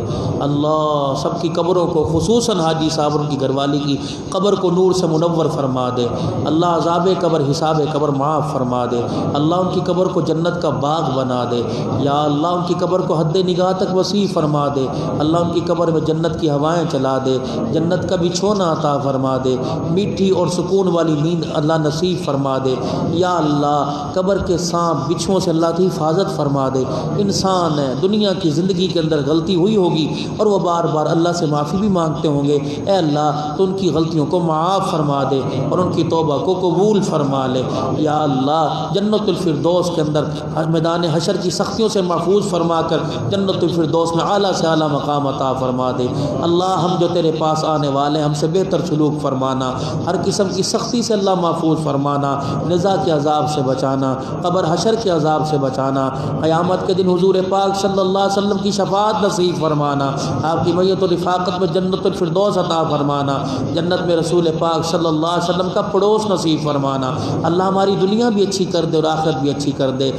اللہ سب کی قبروں کو خصوصاً حاجی صاحب اور ان کی گھر والی کی قبر کو نور سے منور فرما دے۔ اللہ عذاب قبر حساب قبر معاف فرما دے۔ اللہ ان کی قبر کو جنت کا باغ بنا دے۔ یا اللہ ان کی قبر کو حد نگاہ تک وسیع فرما دے۔ اللہ ان کی قبر میں جنت کی ہوائیں چلا دے، جنت کا بچھونا عطا فرما دے، میٹھی اور سکون والی نیند اللہ نصیب فرما دے۔ یا اللہ قبر کے سانپ بچھوؤں سے اللہ کی حفاظت فرما دے۔ انسان ہے دنیا کی زندگی کے اندر غلطی ہوئی ہوگی اور وہ بار بار اللہ سے معافی بھی مانگتے ہوں گے، اے اللہ تو ان کی غلطیوں کو معاف فرما دے اور ان کی توبہ کو قبول فرما لے۔ یا اللہ جنت الفردوس کے اندر میدان حشر کی سختیوں سے محفوظ فرما کر جنت الفردوس میں اعلیٰ سے اعلیٰ مقام عطا فرما دے۔ اللہ ہم جو تیرے پاس آنے والے ہم سے بہتر سلوک فرمانا، ہر قسم کی سختی سے اللہ محفوظ فرمانا، نزا کے عذاب سے بچانا، قبر حشر کے عذاب سے بچانا، قیامت کے دن حضور پاک صلی اللہ علیہ وسلم کی شفاعت نصیب فرمانا، آپ کی میت و رفاقت میں جنت الفردوس عطا فرمانا، جنت میں رسول پاک صلی اللہ علیہ وسلم کا پڑوس نصیب فرمانا۔ اللہ ہماری دنیا بھی اچھی کر دے اور آخرت بھی اچھی کر دے۔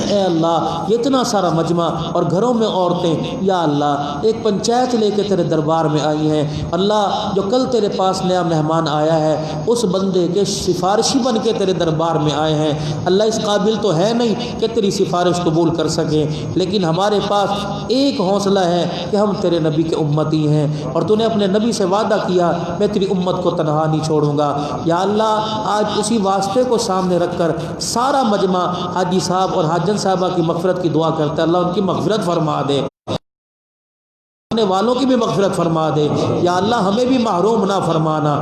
اے اللہ یہ اتنا سارا مجمع اور گھروں میں عورتیں یا اللہ ایک پنچایت لے کے تیرے دربار میں آئی ہیں، اللہ جو کل تیرے پاس نیا مہمان آیا ہے اس بندے کے سفارشی بن کے تیرے دربار میں آئے ہیں، اللہ اس قابل تو ہے نہیں کہ تیری سفارش قبول کر سکیں، لیکن ہمارے پاس ایک حوصلہ ہے کہ ہم تیرے نبی کے امتی ہیں، اور تو نے اپنے نبی سے وعدہ کیا میں تیری امت کو تنہا نہیں چھوڑوں گا۔ یا اللہ آج اسی واسطے کو سامنے رکھ کر سارا مجمع حاجی صاحب اور حاجن صاحبہ کی مغفرت کی دعا کرتا ہے، اللہ ان کی مغفرت فرما دے، والوں کی بھی مغفرت فرما دے، یا اللہ ہمیں بھی محروم نہ فرمانا۔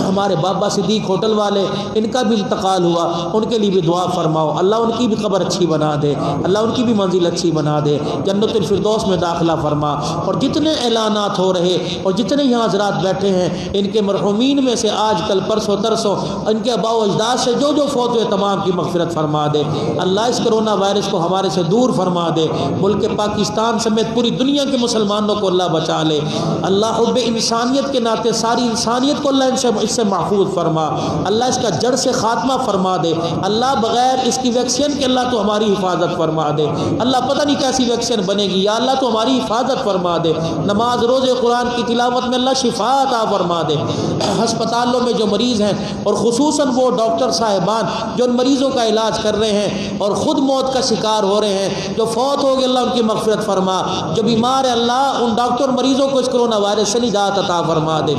ہمارے بابا صدیق ہوٹل والے ان کا بھی انتقال ہوا، ان کے لیے بھی دعا فرماؤ، اللہ ان کی بھی قبر اچھی بنا دے، اللہ ان کی بھی منزل اچھی بنا دے، جنت الفردوس میں داخلہ فرما۔ اور جتنے اعلانات ہو رہے اور جتنے یہاں حضرات بیٹھے ہیں ان کے مرحومین میں سے آج کل پرسوں ترسوں ان کے آباء و اجداد سے جو جو فوت ہوئے تمام کی مغفرت فرما دے، اللہ اس کرونا وائرس کو ہمارے سے دور فرما دے، ملک پاکستان سمیت پوری دنیا کے مسلمانوں کو اللہ بچا لے، اللہ حب انسانیت کے ناطے ساری انسانیت کو اللہ اس سے محفوظ فرما، اللہ اس کا جڑ سے خاتمہ فرما دے، اللہ بغیر اس کی ویکسین کے اللہ تو ہماری حفاظت فرما دے، اللہ پتہ نہیں کیسی ویکسین بنے گی، یا اللہ تو ہماری حفاظت فرما دے، نماز روزے قرآن کی تلاوت میں اللہ شفا عطا فرما دے، ہسپتالوں میں جو مریض ہیں اور خصوصاً وہ ڈاکٹر صاحبان جو ان مریضوں کا علاج کر رہے ہیں اور خود موت کا شکار ہو رہے ہیں، جو فوت ہو گئے اللہ ان کی مغفرت فرما، جو بیمار ہے اللہ ان ڈاکٹر مریضوں کو اس کرونا وائرس سے نجات عطا فرما دے،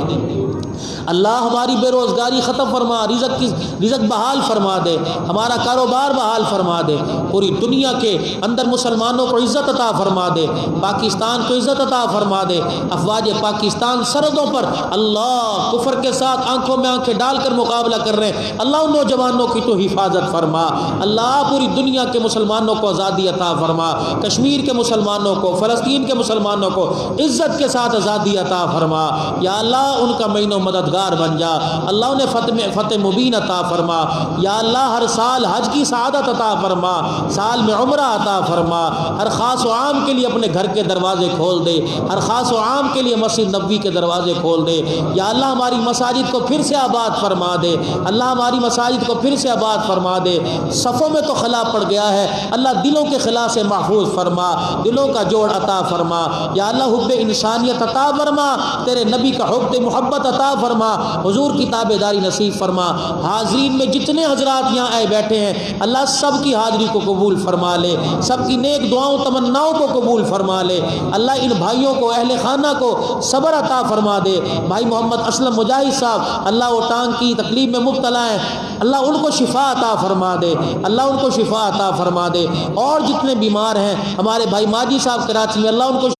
اللہ ہماری بے روزگاری ختم فرما، رزق بحال فرما دے، ہمارا کاروبار بحال فرما دے، پوری دنیا کے اندر مسلمانوں کو عزت عطا فرما دے، پاکستان کو عزت عطا فرما دے، افواج پاکستان سرحدوں پر اللہ کفر کے ساتھ آنکھوں میں آنکھیں ڈال کر مقابلہ کر رہے ہیں، اللہ ان نوجوانوں کی تو حفاظت فرما، اللہ پوری دنیا کے مسلمانوں کو آزادی عطا فرما، کشمیر کے مسلمانوں کو، فلسطین کے مسلمانوں کو عزت کے ساتھ آزادی عطا فرما، یا اللہ ان کا معین و مددگار بن جا، اللہ انہیں فتح مبین عطا فرما، یا اللہ ہر سال حج کی سعادت عطا فرما، سال میں عمرہ عطا فرما، ہر خاص و عام کے لیے اپنے گھر کے دروازے کھول دے، ہر خاص و عام کے لیے مسجد نبوی کے دروازے کھول دے، یا اللہ ہماری مساجد کو پھر سے آباد فرما دے، اللہ ہماری مساجد کو پھر سے آباد فرما دے، صفوں میں تو خلا پڑ گیا ہے، اللہ دلوں کے خلا سے محفوظ فرما، دلوں کا جوڑ عطا فرما، یا اللہ حب انسانیت عطا فرما، تیرے نبی کا حب محبت عطا فرما، حضور کی تابعداری نصیب فرما، حاضرین میں جتنے حضرات یہاں آئے بیٹھے ہیں اللہ سب کی حاضری کو قبول فرما لے، سب کی نیک دعاؤں تمناؤں کو قبول فرما لے، اللہ ان بھائیوں کو اہل خانہ کو صبر عطا فرما دے، بھائی محمد اسلم مجاہد صاحب اللہ وہ ٹانگ کی تکلیف میں مبتلا ہیں، اللہ ان کو شفا عطا فرما دے، اللہ ان کو شفا عطا فرما دے، اور جتنے بیمار ہیں ہمارے بھائی ماجی صاحب کراچی میں اللہ ان کو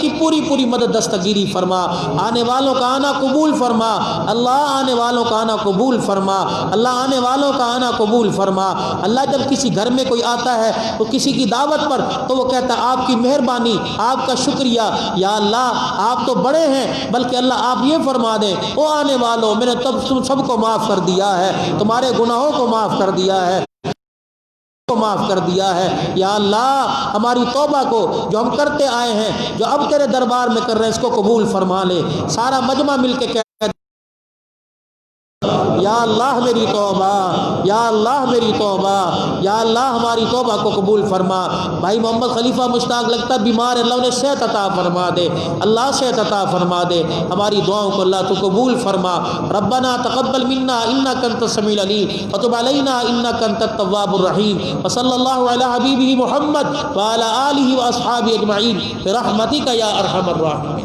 کی پوری مدد دستگیری فرما، آنے والوں کا آنا قبول فرما، اللہ آنے والوں کا آنا قبول فرما، اللہ آنے والوں کا آنا قبول فرما، اللہ جب کسی گھر میں کوئی آتا ہے تو کسی کی دعوت پر تو وہ کہتا ہے آپ کی مہربانی، آپ کا شکریہ، یا اللہ آپ تو بڑے ہیں، بلکہ اللہ آپ یہ فرما دیں او آنے والوں میں نے تم سب کو معاف کر دیا ہے، تمہارے گناہوں کو معاف کر دیا ہے، معاف کر دیا ہے، یا اللہ ہماری توبہ کو جو ہم کرتے آئے ہیں جو اب تیرے دربار میں کر رہے ہیں اس کو قبول فرما لے، سارا مجمع مل کے یا اللہ میری توبہ، یا اللہ میری توبہ، یا اللہ ہماری توبہ کو قبول فرما، بھائی محمد خلیفہ مشتاق لگتا بیمار ہے اللہ انہیں صحت عطا فرما دے، اللہ صحت عطا فرما دے، ہماری دعاؤں کو اللہ تو قبول فرما، ربنا تقبل منا انک انت السمیع العلیم وتب علینا انک انت التواب الرحیم، وصلی اللہ علی حبیبہ محمد وعلی آلہ واصحابہ اجمعین برحمتک یا ارحم الراحمین۔